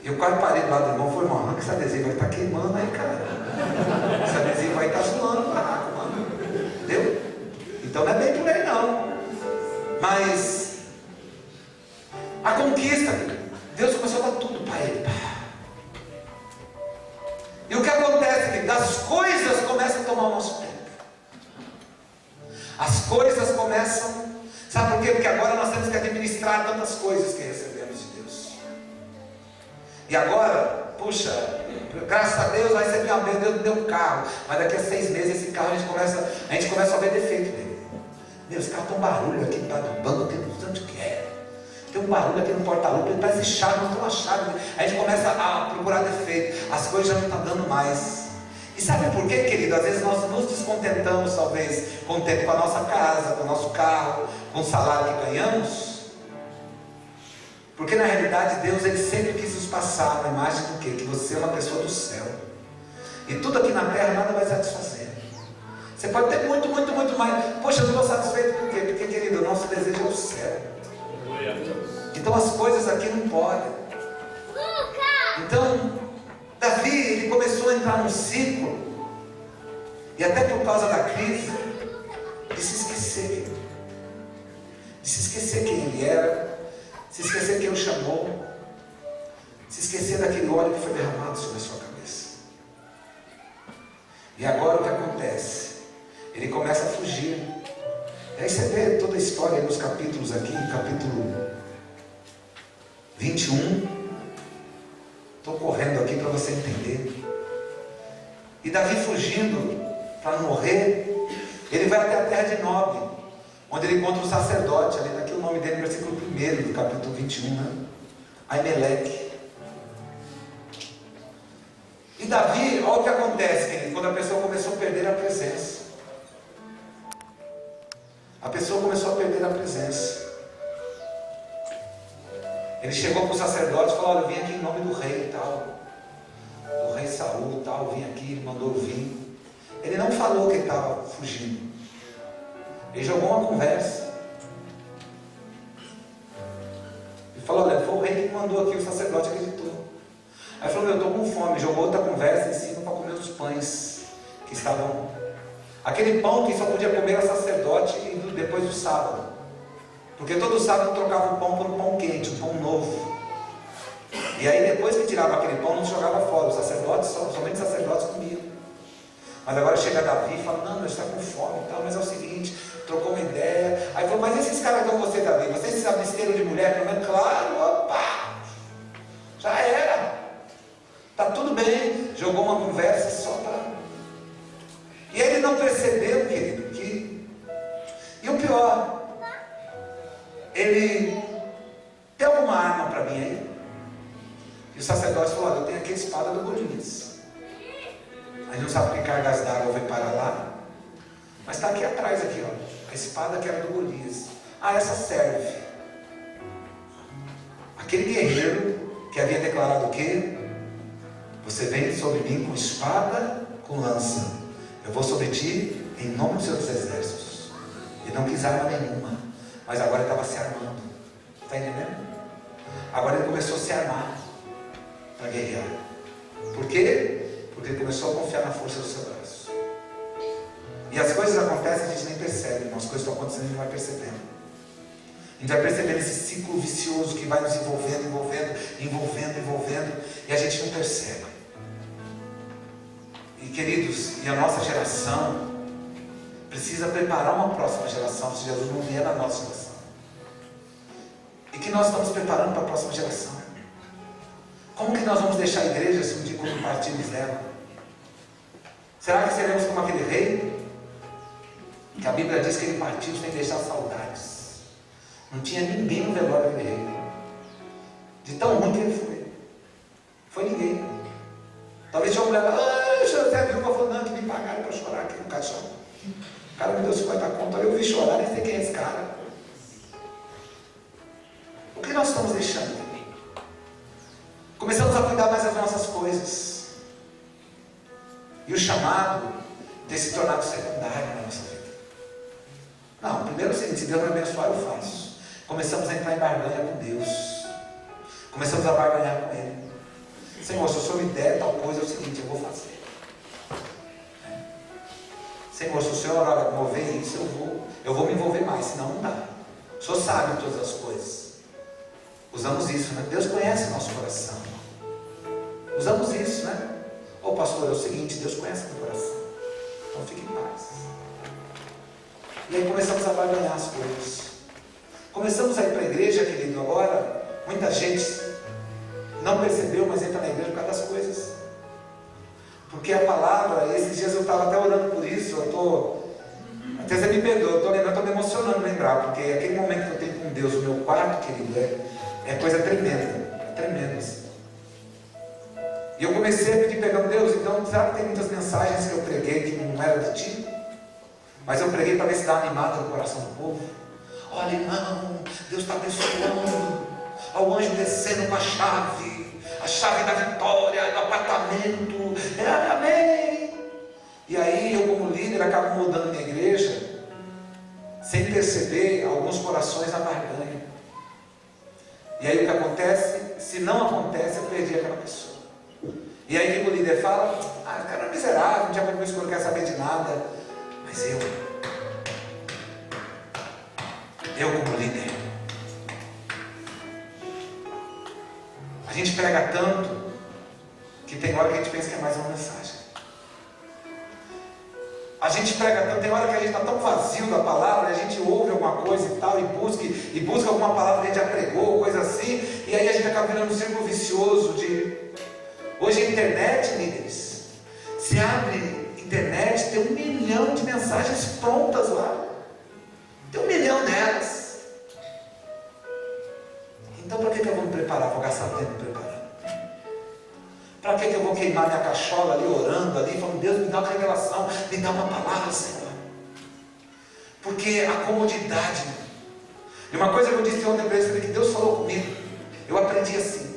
E eu quase parei do lado do irmão. Falei: irmão, arranca esse adesivo, vai estar queimando aí, cara. Esse adesivo vai estar zoando o barraco, mano. Entendeu? Então não é bem por aí não. Mas a conquista, Deus começou a dar tudo para ele. E o que acontece, querido? As coisas começam a tomar o nosso tempo. As coisas começam. Sabe por quê? Porque agora nós temos que administrar tantas coisas que recebemos de Deus. E agora, puxa, graças a Deus, eu recebi uma bênção, Deus me deu um carro. Mas daqui a 6 meses esse carro a gente começa a ver defeito dele. Meu, esse carro tem um barulho aqui embaixo do banco, tem um tanto que é. Tem um barulho aqui no porta-lupa, ele parece chave, não tem uma chave. A gente começa a procurar defeito. As coisas já não estão dando mais. E sabe por quê, querido? Às vezes nós nos descontentamos, talvez, contente com a nossa casa, com o nosso carro, com o salário que ganhamos. Porque na realidade Deus, Ele sempre quis nos passar uma imagem do quê? Que você é uma pessoa do céu. E tudo aqui na terra nada vai satisfazer. Você pode ter muito, muito, muito mais. Poxa, eu não estou satisfeito por quê? Porque, querido, o nosso desejo é o céu. Então as coisas aqui não podem. Então Davi, ele começou a entrar num ciclo, e até por causa da crise, de se esquecer, de se esquecer quem ele era, se esquecer quem o chamou, se esquecer daquele óleo que foi derramado sobre a sua cabeça. E agora o que acontece? Ele começa a fugir. E aí você vê toda a história nos capítulos aqui, no capítulo 21. Estou correndo aqui para você entender. E Davi fugindo para não morrer, ele vai até a terra de Nob, onde ele encontra um sacerdote, ali daqui o nome dele no versículo 1 do capítulo 21, né? Aimeleque. E Davi, olha o que acontece, querido, quando a pessoa começou a perder a presença. A pessoa começou a perder a presença. Ele chegou para o sacerdote e falou: olha, eu vim aqui em nome do rei e tal, do rei Saul e tal, vim aqui, ele mandou eu vir. Ele não falou que ele estava fugindo. Ele jogou uma conversa. Ele falou: olha, foi o rei que mandou aqui, o sacerdote acreditou. Aí falou: eu estou com fome. Jogou outra conversa em cima para comer os pães que estavam. Aquele pão que só podia comer era sacerdote e depois do sábado. Porque todo sábado trocava o pão por um pão quente, um pão novo. E aí depois que tirava aquele pão, não se jogava fora. Os sacerdotes, somente os sacerdotes comiam. Mas agora chega Davi e fala: não, eu estou com fome e tal, mas é o seguinte, trocou uma ideia. Aí falou: mas esses caras com você, Davi, vocês se absteram de mulher? Pelo menos, claro, opa, já era. Tá tudo bem. Jogou uma conversa só para... E ele não percebeu, querido, que... E o pior, ele... Tem alguma arma para mim aí? E o sacerdote falou: olha, eu tenho aqui a espada do Golias. A gente não sabe que cargas d'água vai parar lá, mas está aqui atrás, aqui, ó, a espada que era do Golias. Ah, essa serve. Aquele guerreiro que havia declarado o quê? Você vem sobre mim com espada, com lança. Eu vou sobre ti em nome dos seus exércitos. Ele não quis arma nenhuma, mas agora ele estava se armando. Está entendendo? Agora ele começou a se armar para guerrear. Por quê? Porque ele começou a confiar na força do seu braço. E as coisas acontecem, a gente nem percebe, irmãos. As coisas estão acontecendo, a gente vai percebendo. A gente vai percebendo esse ciclo vicioso que vai nos envolvendo, e a gente não percebe. E queridos, e a nossa geração precisa preparar uma próxima geração, se Jesus não vier na nossa geração. E que nós estamos preparando para a próxima geração? Como que nós vamos deixar a igreja se um dia quando partirmos dela? Será que seremos como aquele rei? Que a Bíblia diz que ele partiu sem deixar saudades. Não tinha ninguém no velório daquele rei. De tão ruim que ele foi. Foi ninguém. Talvez tinha uma mulher lá: José viu que eu vou, não, que me pagaram para chorar aqui no caixão. O cara me deu 50 conto, eu vi chorar, nem sei quem é esse cara. O que nós estamos deixando? Começamos a cuidar mais das nossas coisas. E o chamado tem se tornado secundário na nossa vida. Não, primeiro é o seguinte: se Deus me abençoar, eu faço. Começamos a entrar em barganha com Deus. Começamos a barganhar com Ele. Senhor, se o Senhor me der tal coisa, é o seguinte, eu vou fazer. Senhor, se o Senhor mover isso, eu vou me envolver mais, senão não dá. O Senhor sabe de todas as coisas. Usamos isso, né? Deus conhece o nosso coração. Usamos isso, né? Ô pastor, é o seguinte, Deus conhece o meu coração. Então fique em paz. E aí começamos a barganhar as coisas. Começamos a ir para a igreja, querido, agora. Muita gente não percebeu, mas entra na igreja por causa das coisas. Porque a palavra, esses dias eu estava até orando por isso, até você me perdoa, eu estou me emocionando lembrar, porque aquele momento que eu tenho com Deus no meu quarto, querido, é coisa tremenda, tremenda assim. E eu comecei a pedir perdão a Deus. Então, sabe que tem muitas mensagens que eu preguei que não era de ti, mas eu preguei para ver se dá animada no coração do povo. Olha, irmão, Deus está abençoando, ao anjo descendo com a chave da vitória, do apartamento, amém. E aí eu, como líder, acabo mudando minha igreja, sem perceber, alguns corações na barganha. E aí o que acontece? Se não acontece, eu perdi aquela pessoa. E aí que o líder fala: ah, o cara é miserável, não tinha compromisso, não quer saber de nada. Mas eu como líder, a gente prega tanto que tem hora que a gente pensa que é mais uma mensagem. A gente prega tanto, tem hora que a gente está tão vazio da palavra, a gente ouve alguma coisa e tal, e busca alguma palavra que a gente já pregou, coisa assim, e aí a gente acaba virando um círculo vicioso de... Hoje a internet, líderes, se abre internet, tem 1 milhão de mensagens prontas lá. Tem 1 milhão que eu vou queimar minha cachola ali, orando ali, falando, Deus, me dá uma revelação, me dá uma palavra, Senhor. Porque a comodidade, e uma coisa que eu disse ontem para eles, que Deus falou comigo, eu aprendi assim,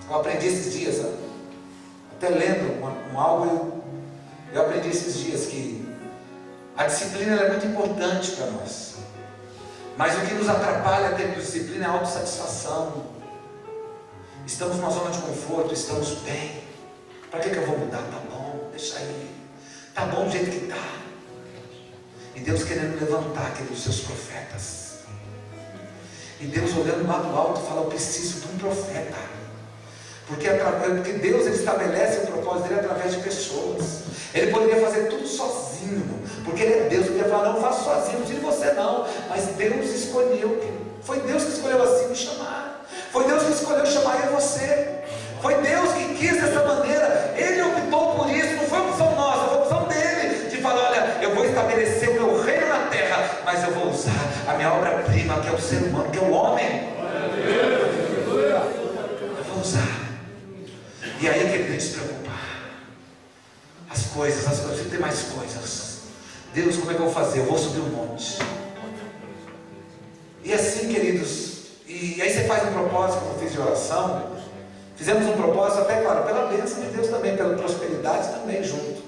eu aprendi esses dias, até lendo algo, eu aprendi esses dias que a disciplina é muito importante para nós, mas o que nos atrapalha ter disciplina é a autossatisfação. Estamos numa zona de conforto, estamos bem, para que eu vou mudar? Tá bom, deixa aí, tá bom do jeito que está. E Deus querendo levantar aqueles seus profetas, e Deus olhando lá do alto fala, eu preciso de um profeta, porque Deus ele estabelece o propósito dele através de pessoas. Ele poderia fazer tudo sozinho, porque ele é Deus, ele poderia falar, não, eu faço sozinho, não preciso de você não, mas Deus escolheu, foi Deus que escolheu assim me chamar, foi Deus que escolheu chamar eu e você, foi Deus que quis dessa maneira, Ele optou por isso, não foi opção nossa, foi opção dele, de falar, olha, eu vou estabelecer o meu reino na terra, mas eu vou usar a minha obra-prima, que é o ser humano, que é o homem, eu vou usar. E aí, querido, a gente se preocupa, as coisas, preciso ter mais coisas. Deus, como é que eu vou fazer? Eu vou subir um monte. E assim, queridos, e aí você faz um propósito, como eu fiz de oração. Fizemos um propósito até, claro, pela bênção de Deus também, pela prosperidade também junto.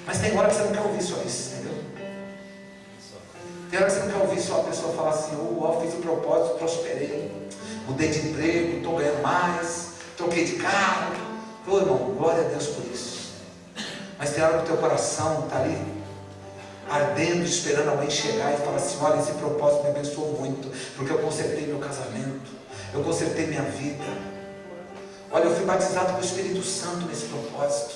Mas tem hora que você não quer ouvir só isso, entendeu? Tem hora que você não quer ouvir só a pessoa falar assim, fiz o propósito, prosperei, mudei de emprego, estou ganhando mais, troquei de carro. Ô irmão, glória a Deus por isso. Mas tem hora que o teu coração está ali, ardendo, esperando alguém chegar e falar assim, olha, esse propósito me abençoou muito, porque eu consertei meu casamento, eu consertei minha vida. Olha, eu fui batizado com o Espírito Santo nesse propósito.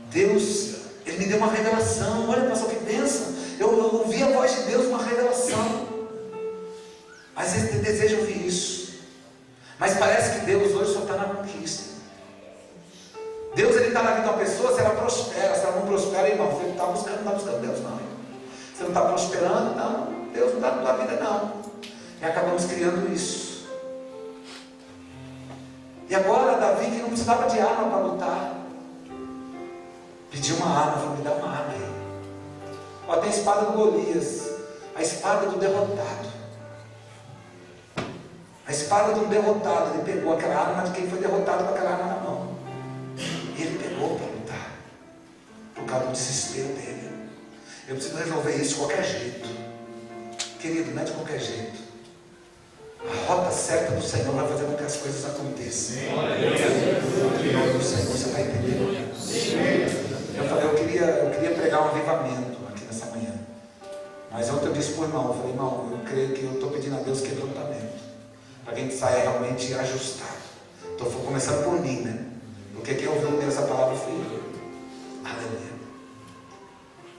Deus, Ele me deu uma revelação. Olha, pastor, que bênção. Eu ouvi a voz de Deus, uma revelação. Às vezes você deseja ouvir isso, mas parece que Deus hoje só está na conquista. Deus, Ele está na vida de uma pessoa, se ela prospera. Se ela não prospera, irmão, você não está buscando Deus não. Você não está prosperando, não. Deus não está na tua vida, não. E acabamos criando isso. E agora Davi, que não precisava de arma para lutar, pediu uma arma, falou, me dá uma arma aí. Ó, tem a espada do Golias, a espada do derrotado. A espada do derrotado, ele pegou aquela arma de quem foi derrotado com aquela arma na mão. E ele pegou para lutar, por causa do desespero dele. Eu preciso resolver isso de qualquer jeito. Querido, não é de qualquer jeito. A rota certa do Senhor vai fazer com que as coisas aconteçam. Em nome do Senhor, você está entendendo? Eu falei, eu queria pregar um avivamento aqui nessa manhã. Mas ontem eu disse para o irmão, eu falei, irmão, eu creio que eu estou pedindo a Deus quebrantamento, para que a gente saia realmente ajustado. Estou começando por mim, né? Porque quem ouviu essa palavra foi eu. Aleluia.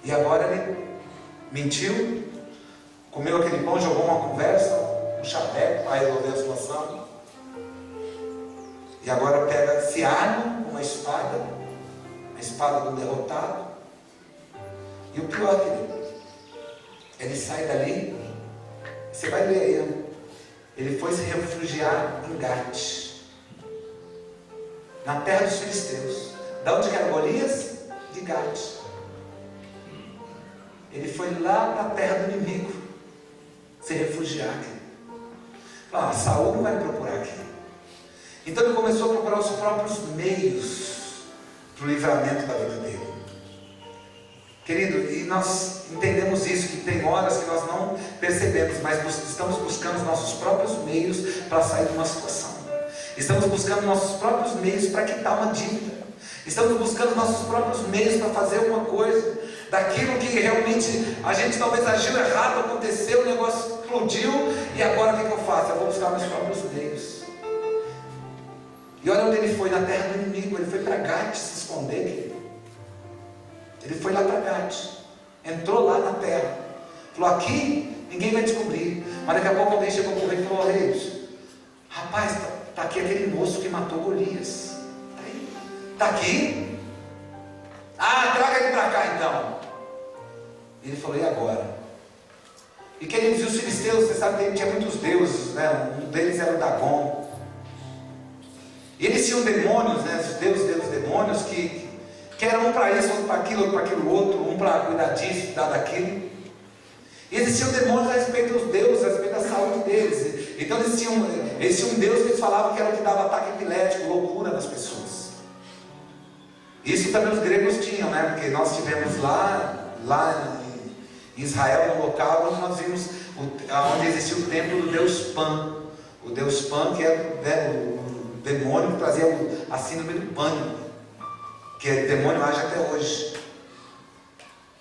E agora ele mentiu, comeu aquele pão, jogou uma conversa, um chaveco para resolver a situação. E agora se arma com uma espada, a espada do derrotado. E o pior, querido, ele sai dali, você vai ler aí, ele foi se refugiar em Gate, na terra dos filisteus. Da onde que era Golias? De Gate. Ele foi lá para a terra do inimigo se refugiar aqui. Saul não vai me procurar aqui. Então ele começou a procurar os próprios meios para o livramento da vida dele. Querido, e nós entendemos isso, que tem horas que nós não percebemos, mas estamos buscando os nossos próprios meios para sair de uma situação. Estamos buscando nossos próprios meios para quitar uma dívida. Estamos buscando nossos próprios meios para fazer alguma coisa. Daquilo que realmente a gente talvez agiu errado, aconteceu, o negócio explodiu, e agora o que eu faço? Eu vou buscar meus próprios meios. E olha onde ele foi, na terra do inimigo. Ele foi para Gate se esconder, querido. Ele foi lá para Gate, entrou lá na terra, falou, aqui ninguém vai descobrir. Mas daqui a pouco alguém chegou para ele e falou, Reis, rapaz, está aqui aquele moço que matou Golias. Está aqui? Traga ele para cá então. Ele falou, e agora? E queridos, e os filisteus, você sabe que tinha muitos deuses, né? Um deles era o Dagon. E eles tinham demônios, né? Os deuses demônios que eram um para isso, outro para aquilo outro, um para cuidar disso, cuidar daquilo. E existiam demônios a respeito dos deuses, a respeito da saúde deles. Então eles tinham um Deus que eles falavam que era o que dava ataque epilético, loucura nas pessoas. Isso também os gregos tinham, né? Porque nós tivemos lá em Israel, no local onde nós vimos onde existia o templo do deus Pan. O deus Pan, que era o demônio que trazia a síndrome do pânico, que o demônio age até hoje.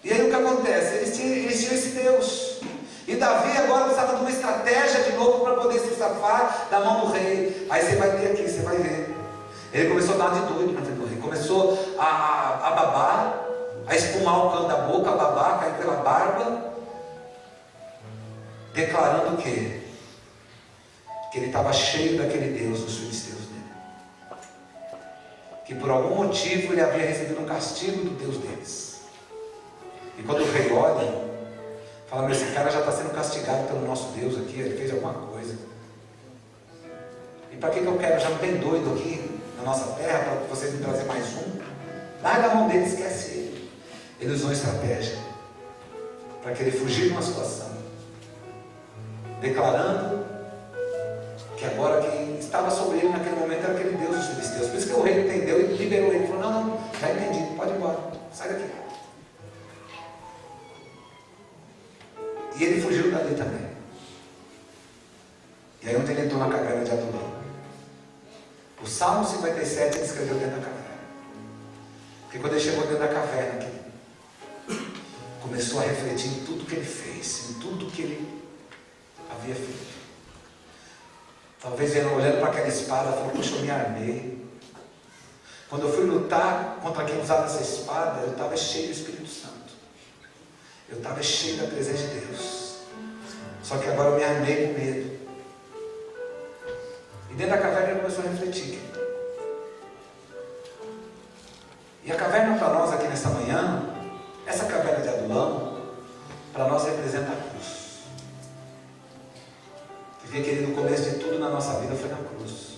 E aí o que acontece? Eles tinham esse Deus. E Davi agora precisava de uma estratégia de novo para poder se safar da mão do rei. Aí você vai ter aqui, você vai ver. Ele começou a dar de doido na frente do rei. Começou a babar, a espumar o canto da boca, a babar, cair pela barba, declarando o quê? Que ele estava cheio daquele Deus dos filisteus dele. Que por algum motivo ele havia recebido um castigo do Deus deles. E quando o rei olha, fala: mas esse cara já está sendo castigado pelo nosso Deus aqui, ele fez alguma coisa. E para que eu quero? Já não tem doido aqui na nossa terra para vocês me trazer mais um? Larga a mão dele, esquece ele. Ele usou estratégia para que ele fugisse de uma situação, declarando que agora quem estava sobre ele naquele momento era aquele Deus dos filisteus. Por isso que o rei entendeu e liberou ele. Falou: não, já entendi, pode ir embora, sai daqui. E ele fugiu dali também. E aí onde ele entrou na caverna de Adulão. O Salmo 57 ele escreveu dentro da caverna. Porque quando ele chegou dentro da caverna aqui, começou a refletir em tudo que ele fez, em tudo que ele havia feito. Talvez ele olhando para aquela espada, falou: puxa, eu me armei. Quando eu fui lutar contra quem usava essa espada, eu estava cheio do Espírito Santo. Eu estava cheio da presença de Deus. Só que agora eu me armei com medo. E dentro da caverna ele começou a refletir. E a caverna para nós aqui nessa manhã, essa caverna de Adulão, para nós representa a cruz. Porque, querido, o começo de tudo na nossa vida foi na cruz.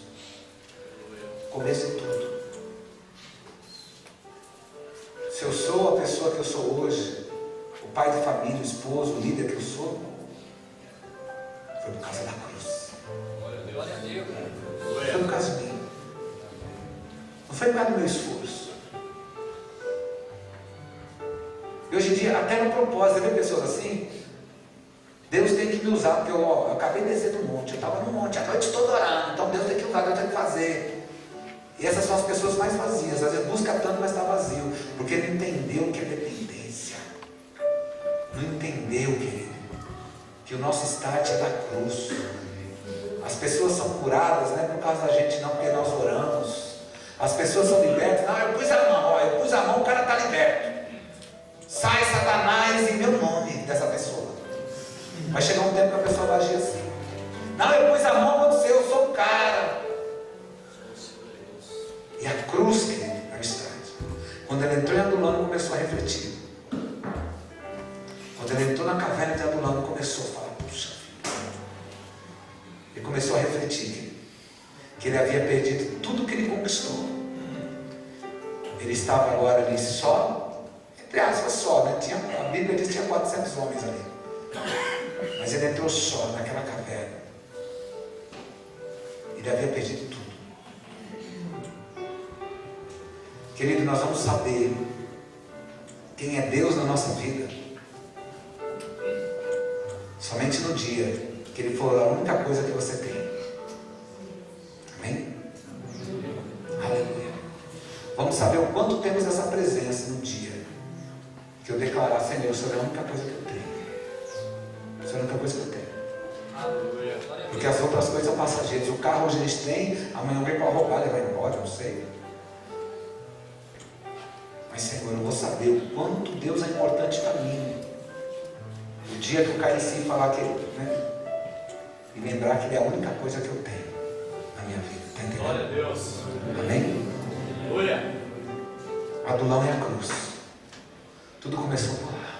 O começo de tudo. Se eu sou a pessoa que eu sou hoje, o pai de família, o esposo, o líder que eu sou, foi por causa da cruz. Foi por causa de mim. Não foi por causa do meu esforço. E hoje em dia, até no propósito, você vê pessoas assim, Deus tem que me usar, porque eu acabei de descer do monte, eu estava no monte, a noite toda orando, então Deus tem que usar, Deus tem que fazer. E essas são as pessoas mais vazias, às vezes busca tanto, mas está vazio, porque não entendeu o que é dependência. Não entendeu, querido, que o nosso start é da cruz. As pessoas são curadas, não é por causa da gente não, porque nós oramos. As pessoas são libertas, não, eu pus a mão, o cara está liberto. Sai Satanás em meu nome dessa pessoa. Vai chegar um tempo que a pessoa vai agir assim. Não, eu pus a mão, aconteceu, eu sou o cara. E a cruz, querido, é o start. Quando ele entrou em Adulão, começou a refletir. Quando ele entrou na caverna de Adulão, começou a falar: puxa, ele começou a refletir que ele havia perdido tudo que ele conquistou. Ele estava agora ali só, entre aspas só, né? A Bíblia diz que tinha 400 homens ali. Mas ele entrou só naquela caverna. Ele havia perdido tudo. Querido, nós vamos saber quem é Deus na nossa vida somente no dia que Ele for a única coisa que você tem. Amém? Aleluia. Vamos saber o quanto temos essa presença no dia que eu declarar: Senhor, o Senhor é a única coisa que eu tenho. O Senhor é a única coisa que eu tenho. Porque as outras coisas são passageiras. O carro hoje eles têm, amanhã alguém pode roubar, ele vai embora, não sei. Mas, Senhor, eu vou saber o quanto Deus é importante para mim. O dia que eu cair em si e falar que, né? E lembrar que Ele é a única coisa que eu tenho na minha vida. Está entendendo? Glória a Deus. Amém? Aleluia. Adulão é a cruz. Tudo começou por lá.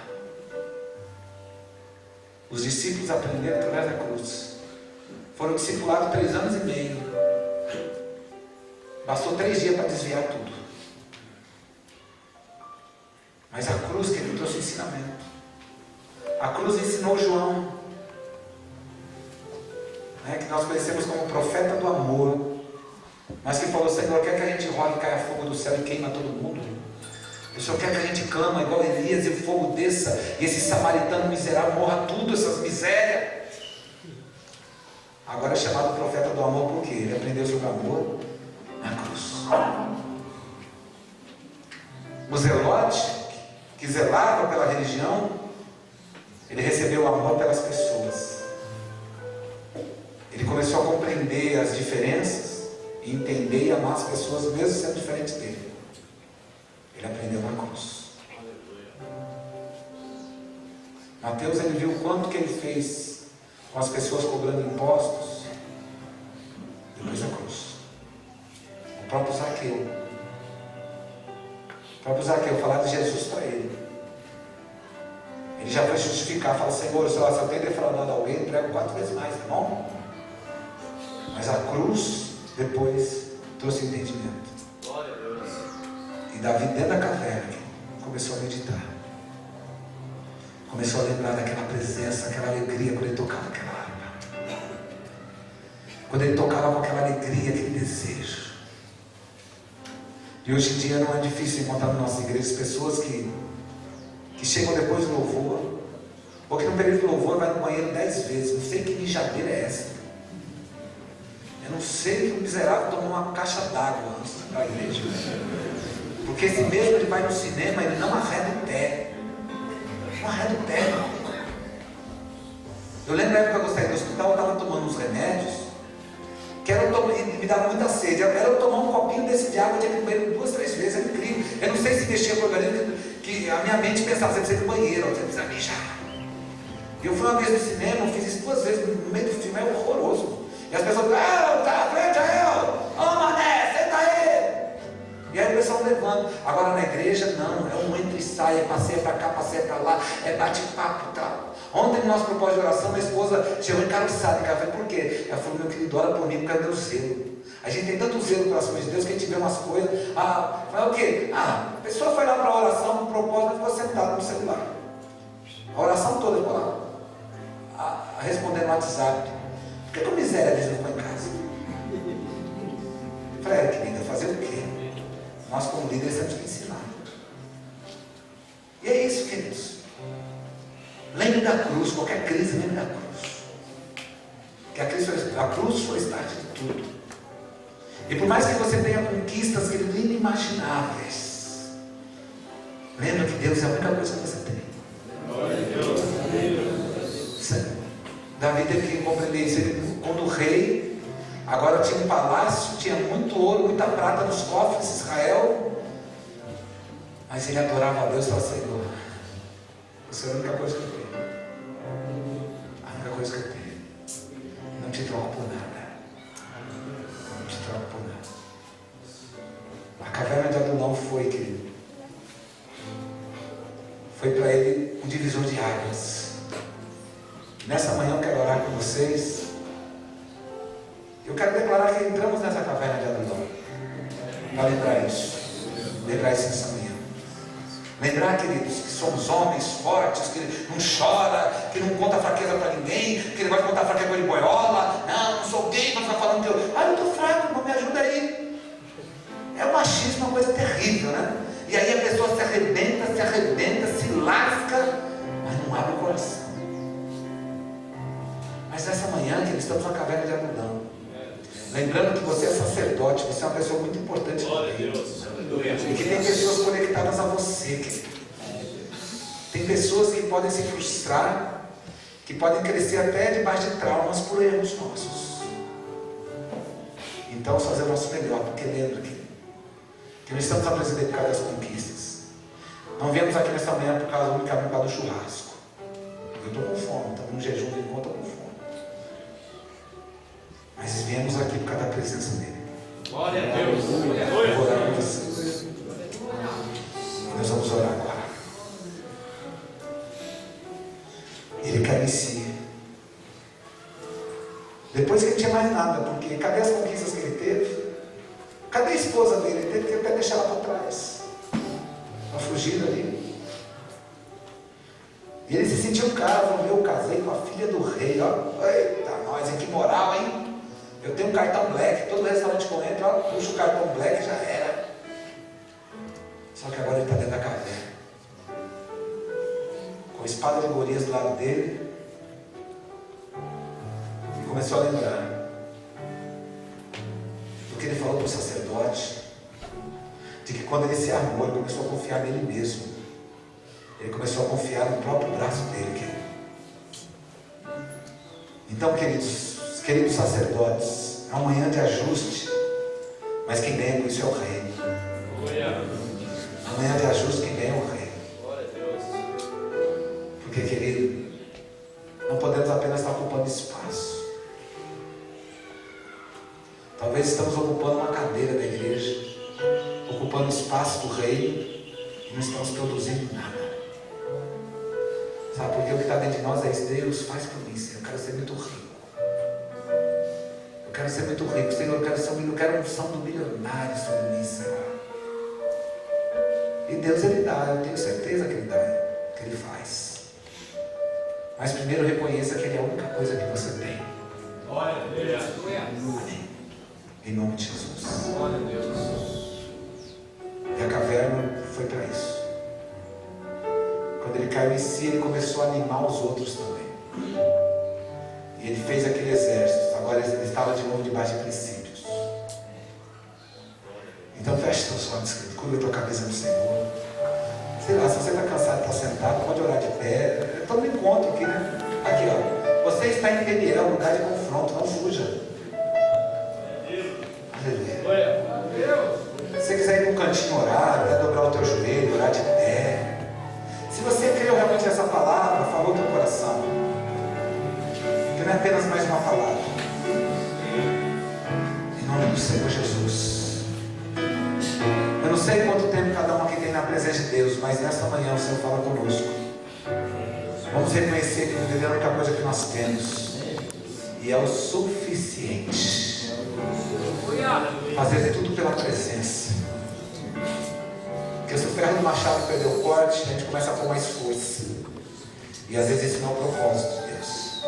Os discípulos aprenderam através da cruz. Foram discipulados 3 anos e meio. Bastou 3 dias para desviar tudo. Mas a cruz, que ele trouxe ensinamento. A cruz ensinou João, né, que nós conhecemos como profeta do amor, mas que falou: Senhor, quer que a gente rogue e caia fogo do céu e queima todo mundo? O Senhor quer que a gente clama igual Elias e o fogo desça e esse samaritano miserável morra tudo, essas misérias. Agora é chamado profeta do amor porque ele aprendeu sobre o amor na cruz. O zelote, que zelava pela religião, ele recebeu o amor pelas pessoas. Ele começou a compreender as diferenças e entender e amar as pessoas mesmo sendo diferentes dele. Ele aprendeu na cruz. Mateus, ele viu o quanto que ele fez com as pessoas cobrando impostos. Depois da cruz. O próprio Zaqueu falar de Jesus para ele. Ele já foi justificar, fala: Senhor, se eu tenho defraudado alguém, prego 4 vezes mais, tá bom? Mas a cruz depois trouxe entendimento. Glória a Deus. E Davi, dentro da caverna, começou a meditar. Começou a lembrar daquela presença, aquela alegria quando ele tocava aquela harpa. Quando ele tocava com aquela alegria, aquele desejo. E hoje em dia não é difícil encontrar nas nossas igrejas pessoas que chegam depois do louvor, ou que no período do louvor vai no banheiro 10 vezes. Não sei que mijadeira é essa. Eu não sei que o miserável tomou uma caixa d'água antes da igreja. Porque esse mesmo, ele vai no cinema, ele não arreda o pé. Não arreda o pé. Eu lembro na época que eu saí do hospital, eu estava tomando uns remédios, que me dava muita sede. Era eu tomar um copinho desse de água, eu tinha que ir no banheiro 2, 3 vezes, era incrível. Eu não sei se mexia com o organismo, que a minha mente pensava: você precisa ir no banheiro, você precisa mijar. E eu fui uma vez no cinema, eu fiz isso 2 vezes no meio do filme, é horroroso. E as pessoas: tá à frente a eu, ô mané, senta aí. E aí o pessoal levando. Agora na igreja não, é um entra e sai, é passeia para cá, passeia para lá, é bate-papo e tal. Ontem no nosso propósito de oração, minha esposa chegou encabeçada, eu falei: por quê? Ela falou: meu querido, ora por mim, porque é meu zelo. A gente tem tanto zelo pelas coisas de Deus que a gente vê umas coisas. Fala o quê? A pessoa foi lá para a oração, no propósito, ficou sentada no celular. A oração toda ficou lá, respondendo no WhatsApp. Por que o miséria diz não ficou em casa? Eu falei: querida, fazer o quê? Nós como líderes temos que ensinar. E é isso, queridos. Lembre da cruz, qualquer crise, lembre da cruz. Que a cruz foi start de tudo. E por mais que você tenha conquistas, queridos, inimagináveis, lembra que Deus é a única coisa que você tem. Davi teve que compreender isso. Quando o rei agora tinha um palácio, tinha muito ouro, muita prata nos cofres de Israel, mas ele adorava a Deus e falava: Senhor, você é a única coisa que eu tenho. A única coisa que eu tenho. Não te troco por nada. Não te troco por nada. A caverna de Adulão foi, querido, foi para ele um divisor de águas. Nessa manhã eu quero orar com vocês. Eu quero declarar que entramos nessa caverna de Adulão. Para lembrar isso. Lembrar isso nessa manhã. Lembrar, queridos, que somos homens fortes, que não chora, que não conta fraqueza para ninguém, que ele vai contar fraqueza com ele boiola. Não sou gay, mas está falando que eu estou fraco, irmão, me ajuda aí. É o machismo, uma coisa terrível, né? E aí a pessoa se arrebenta, se lasca, mas não abre o coração. Mas nessa manhã, que estamos na caverna de Adulão, lembrando que você é sacerdote, você é uma pessoa muito importante para Deus. E que tem pessoas conectadas a você, querido. Tem pessoas que podem se frustrar, que podem crescer até debaixo de traumas por erros nossos. Então, vamos fazer o nosso melhor, porque lembra que não estamos apresentando por causa das conquistas. Não viemos aqui nessa manhã por causa do churrasco. Eu estou com fome, estamos no jejum de conta com fome. Mas viemos aqui por causa da presença dele. Glória a Deus. Eu vou orar com vocês. E nós vamos orar agora. Ele quer em si. Depois que ele tinha mais nada, porque cadê as conquistas que ele teve? Cadê a esposa dele? Ele teve que até deixar ela para trás, para fugir dali. E ele se sentiu um cara, eu casei com a filha do rei, ó. Eita, nós, que moral, hein? Eu tenho um cartão black, todo restaurante que eu entro, ó, puxa o cartão black e já era. Só que agora ele está dentro da caverna, com a espada de Golias do lado dele, e começou a lembrar do que ele falou para o sacerdote, de que quando ele se armou, ele começou a confiar nele mesmo. Ele começou a confiar no próprio braço dele, querido. Então, queridos sacerdotes, é uma manhã de ajuste, mas quem ganha com isso é o rei. Amanhã de ajuste, quem ganha é o rei. Porque, querido, não podemos apenas estar ocupando espaço. Talvez estamos ocupando uma cadeira da igreja, ocupando espaço do reino, e não estamos produzindo nada. Sabe, porque o que está dentro de nós é isso. Deus, faz por mim, Senhor. Eu quero ser muito rico. Eu quero ser muito rico, Senhor. Eu quero a unção do milionário sobre mim, Senhor. E Deus, Ele dá. Eu tenho certeza que Ele dá, que Ele faz. Mas primeiro reconheça que Ele é a única coisa que você tem. Amém. Em nome de Jesus. Glória a Deus. E a caverna foi para isso. Quando ele caiu em si, ele começou a animar os outros também. E ele fez aquele exército. Agora ele estava de novo debaixo de princípios. Então feche seus olhos, curva a tua cabeça no Senhor. Sei lá, se você está cansado de estar sentado, pode orar de pé. Toma um encontro aqui, né? Aqui, ó. Você está em Peniel, lugar de confronto, não fuja. Aleluia. Se você quiser ir para um cantinho orar, até dobrar o teu joelho, orar de pé. Se você creu realmente nessa palavra, falou teu coração. Que não é apenas mais uma palavra. Em nome do Senhor Jesus. Eu não sei quanto tempo cada um aqui tem na presença de Deus, mas nesta manhã o Senhor fala conosco. Vamos reconhecer que Deus é a única coisa que nós temos. E é o suficiente. Fazer tudo pela presença. Porque se o ferro do machado perder o corte, a gente começa a pôr mais força. E às vezes esse não é o propósito de Deus.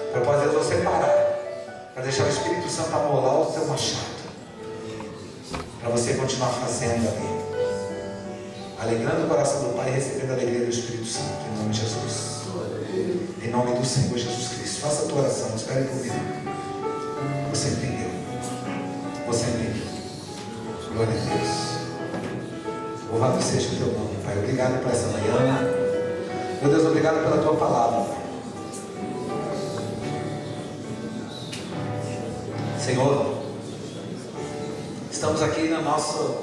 O propósito de Deus é você parar, para deixar o Espírito Santo amolar o seu machado, para você continuar fazendo ali, alegrando o coração do Pai e recebendo a alegria do Espírito Santo, em nome de Jesus. Em nome do Senhor Jesus Cristo. Faça a tua oração, espere comigo. Você entendeu? Você entendeu? Glória a Deus. Louvado seja o teu nome, Pai. Obrigado por essa manhã. Meu Deus, obrigado pela tua palavra, Pai. Senhor, estamos aqui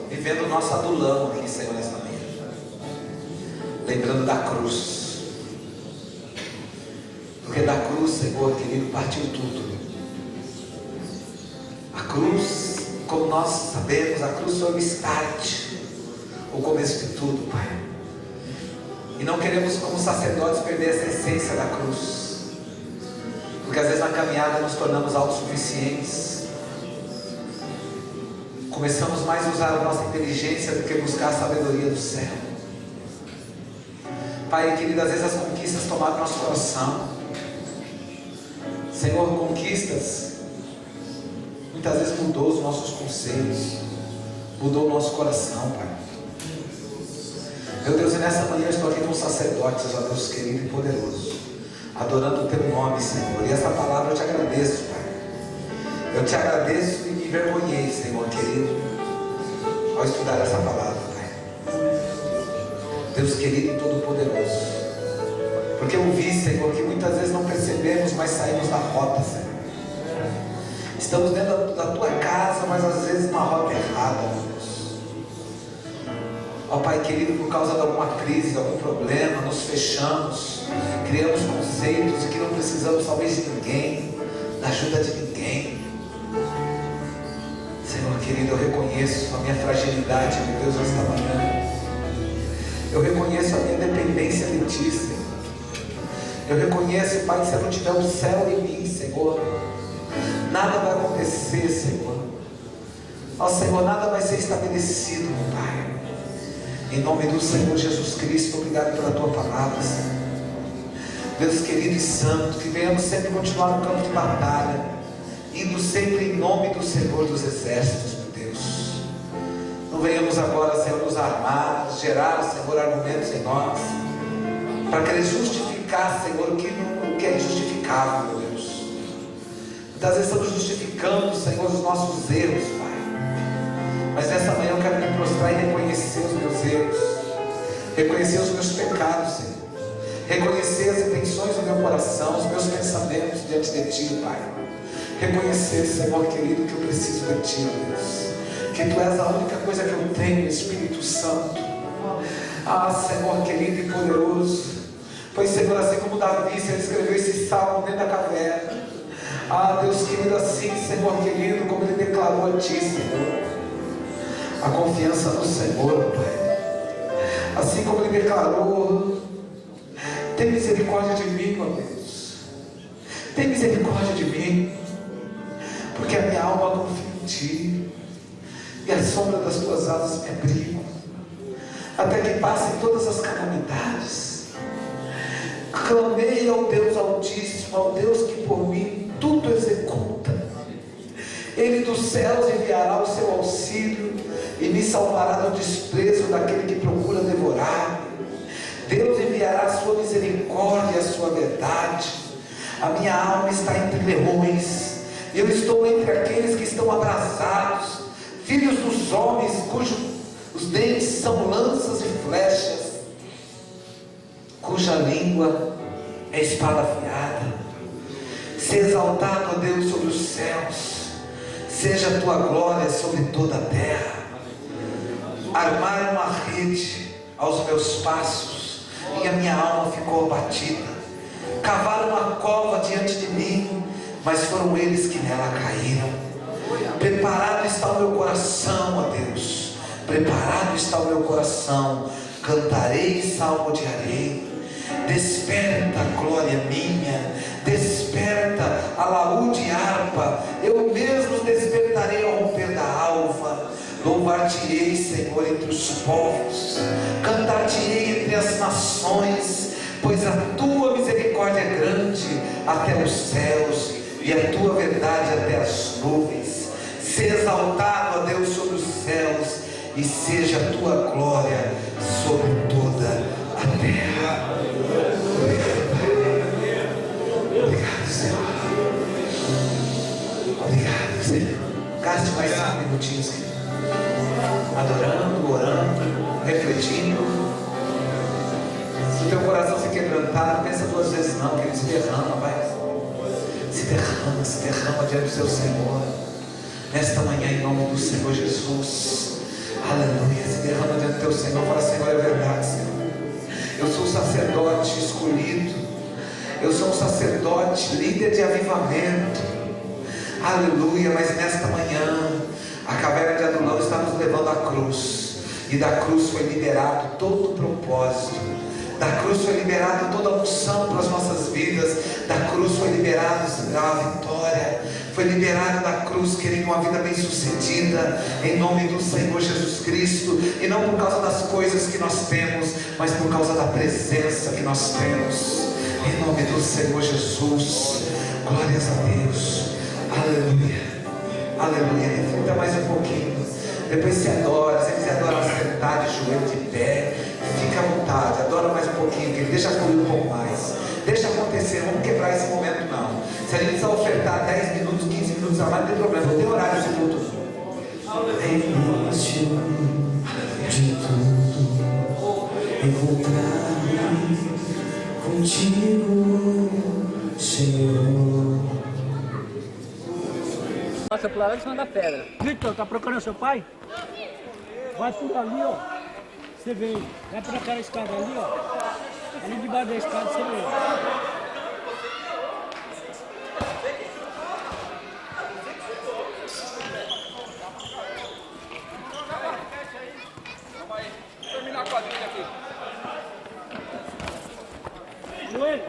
vivendo o nosso adulão aqui, Senhor, nesta manhã. Lembrando da cruz. Porque da cruz, Senhor querido, partiu tudo. A cruz, como nós sabemos, a cruz foi o start, o começo de tudo, Pai. E não queremos, como sacerdotes, perder essa essência da cruz. Porque às vezes na caminhada nos tornamos autossuficientes. Começamos mais a usar a nossa inteligência do que buscar a sabedoria do céu. Pai querido, às vezes as conquistas tomaram nosso coração. Senhor, conquistas muitas vezes mudou os nossos conselhos, mudou o nosso coração, Pai. Meu Deus, e nessa manhã eu estou aqui com os sacerdotes, ó Deus querido e poderoso, adorando o teu nome, Senhor. E essa palavra eu te agradeço, Pai. Eu te agradeço e me envergonhei, Senhor querido, ao estudar essa palavra, Pai. Deus querido e todo-poderoso. Porque eu vi, Senhor, que muitas vezes não percebemos, mas saímos da rota, Senhor. Estamos dentro da tua casa, mas às vezes na rota errada, meu Deus. Ó Pai querido, por causa de alguma crise, de algum problema, nos fechamos, criamos conceitos de que não precisamos talvez de ninguém, da ajuda de ninguém. Senhor querido, eu reconheço a minha fragilidade, meu Deus, esta manhã. Eu reconheço a minha dependência de Ti, Senhor. Eu reconheço, Pai, que se eu não tiver o céu em mim, Senhor, nada vai acontecer, Senhor. Ó Senhor, nada vai ser estabelecido, meu Pai. Em nome do Senhor Jesus Cristo, obrigado pela tua palavra, Senhor. Deus querido e santo, que venhamos sempre continuar no campo de batalha, indo sempre em nome do Senhor dos Exércitos, meu Deus. Não venhamos agora, Senhor, nos armar, gerar, Senhor, argumentos em nós, para querer justificar, Senhor, o que é injustificável, meu Deus. Muitas vezes estamos justificando, Senhor, os nossos erros, Pai. Mas nessa manhã eu quero me prostrar e reconhecer os meus erros, reconhecer os meus pecados, Senhor, reconhecer as intenções do meu coração, os meus pensamentos diante de Ti, Pai. Reconhecer, Senhor querido, que eu preciso de Ti, Deus, que Tu és a única coisa que eu tenho, Espírito Santo. Ah, Senhor querido e poderoso, pois, Senhor, assim como Davi, Senhor, escreveu esse salmo dentro da caverna. Ah, Deus querido, assim, Senhor querido, como Ele declarou a Ti, Senhor, a confiança no Senhor, Pai. Assim como Ele declarou: tem misericórdia de mim, ó Deus, tem misericórdia de mim, porque a minha alma confia em Ti, e a sombra das Tuas asas me abriga, até que passem todas as calamidades. Clamei ao Deus Altíssimo, ao Deus que por mim tudo executa. Ele dos céus enviará o seu auxílio e me salvará do desprezo daquele que procura devorar. Deus enviará a sua misericórdia e a sua verdade. A minha alma está entre leões, eu estou entre aqueles que estão abrasados, filhos dos homens, cujos os dentes são lanças e flechas, cuja língua é espada afiada. Seja exaltado, ó Deus, sobre os céus, seja a tua glória sobre toda a terra. Armaram uma rede aos meus passos, e a minha alma ficou abatida. Cavaram uma cova diante de mim, mas foram eles que nela caíram. Preparado está o meu coração, ó Deus, preparado está o meu coração, cantarei salmo de arei. Desperta, glória minha, desperta, alaúde e harpa, eu mesmo despertarei ao romper da alva. Louvar-te-ei, Senhor, entre os povos, cantar-te-ei entre as nações, pois a tua misericórdia é grande até os céus, e a tua verdade até as nuvens. Seja exaltado, ó Deus, sobre os céus, e seja a tua glória sobre toda a terra. Obrigado, Senhor. Obrigado, Senhor. Gaste mais 5 minutinhos, querido, adorando, orando, refletindo. Se o teu coração se quebrantar, não pensa 2 vezes não, que ele se derrama, Pai. Se derrama diante do seu Senhor. Nesta manhã, em nome do Senhor Jesus. Aleluia. Se derrama diante do teu Senhor. Fala: Senhor, é verdade, Senhor. Eu sou sacerdote escolhido. Eu sou um sacerdote, líder de avivamento. Aleluia. Mas nesta manhã, a caverna de Adulão está nos levando à cruz. E da cruz foi liberado todo o propósito. Da cruz foi liberada toda a unção para as nossas vidas. Da cruz foi liberada a vitória. Foi liberada da cruz, querendo uma vida bem sucedida, em nome do Senhor Jesus Cristo. E não por causa das coisas que nós temos, mas por causa da presença que nós temos, em nome do Senhor Jesus. Glórias a Deus. Aleluia, aleluia. Reflita mais um pouquinho. Depois se adora. Se quiser adorar sentado, de joelho, de pé, fica à vontade, adora mais um pouquinho, querido. Deixa fluir um pouco mais, deixa acontecer, vamos quebrar esse momento não. Se a gente precisar ofertar 10 minutos, 15 minutos a mais, não tem problema, não tem horário esse culto. Início de tudo, encontrar-me contigo, Senhor. Passa por lá em cima da pedra. Victor, tá procurando seu pai? Vai por ali, ó. Você vem. Vai por aquela escada ali, ó. Ali debaixo da escada você vê. Terminar a quadrilha aqui. Joelho.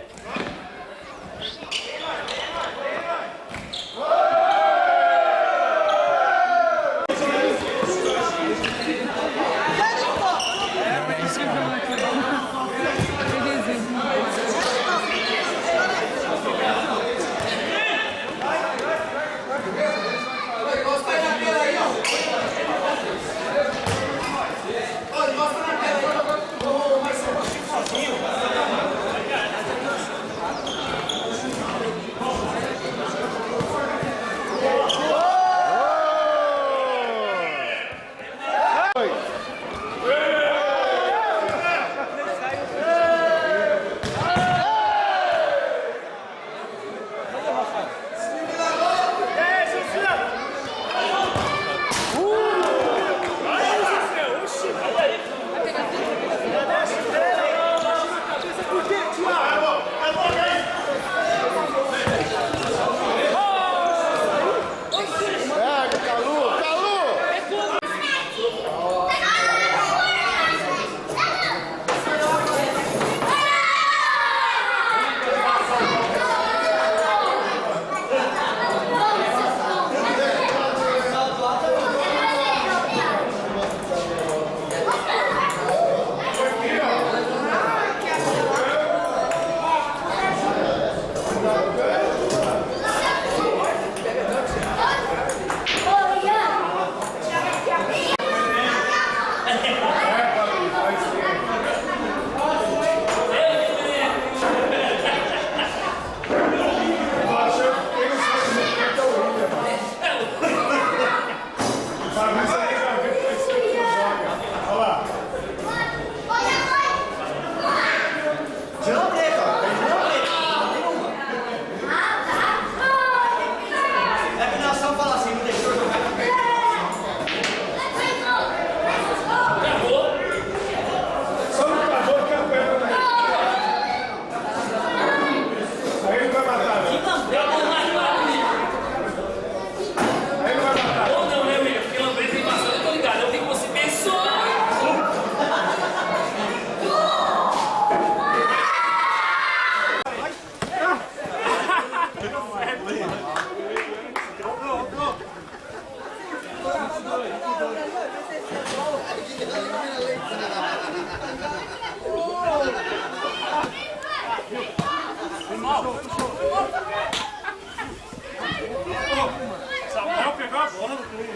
Samuel pegou a bola do clube.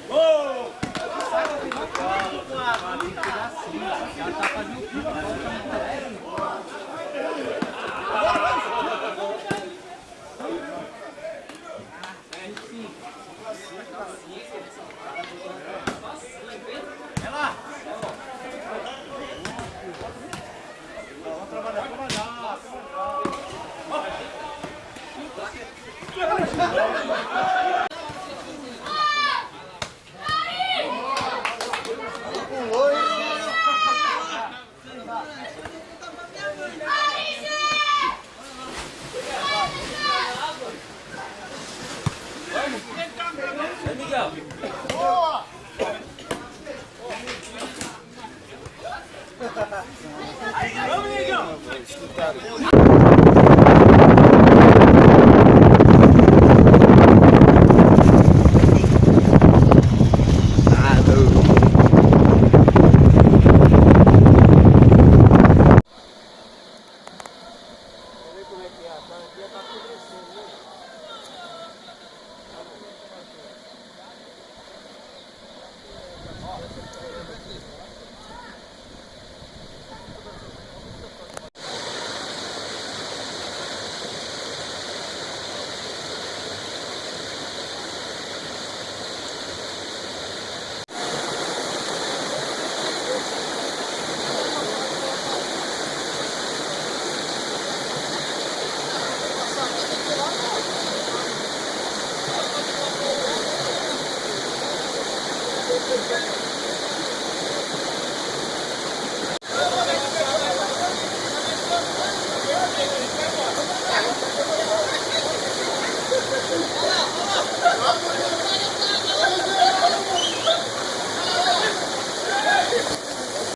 Gol! Vamos, Miguel!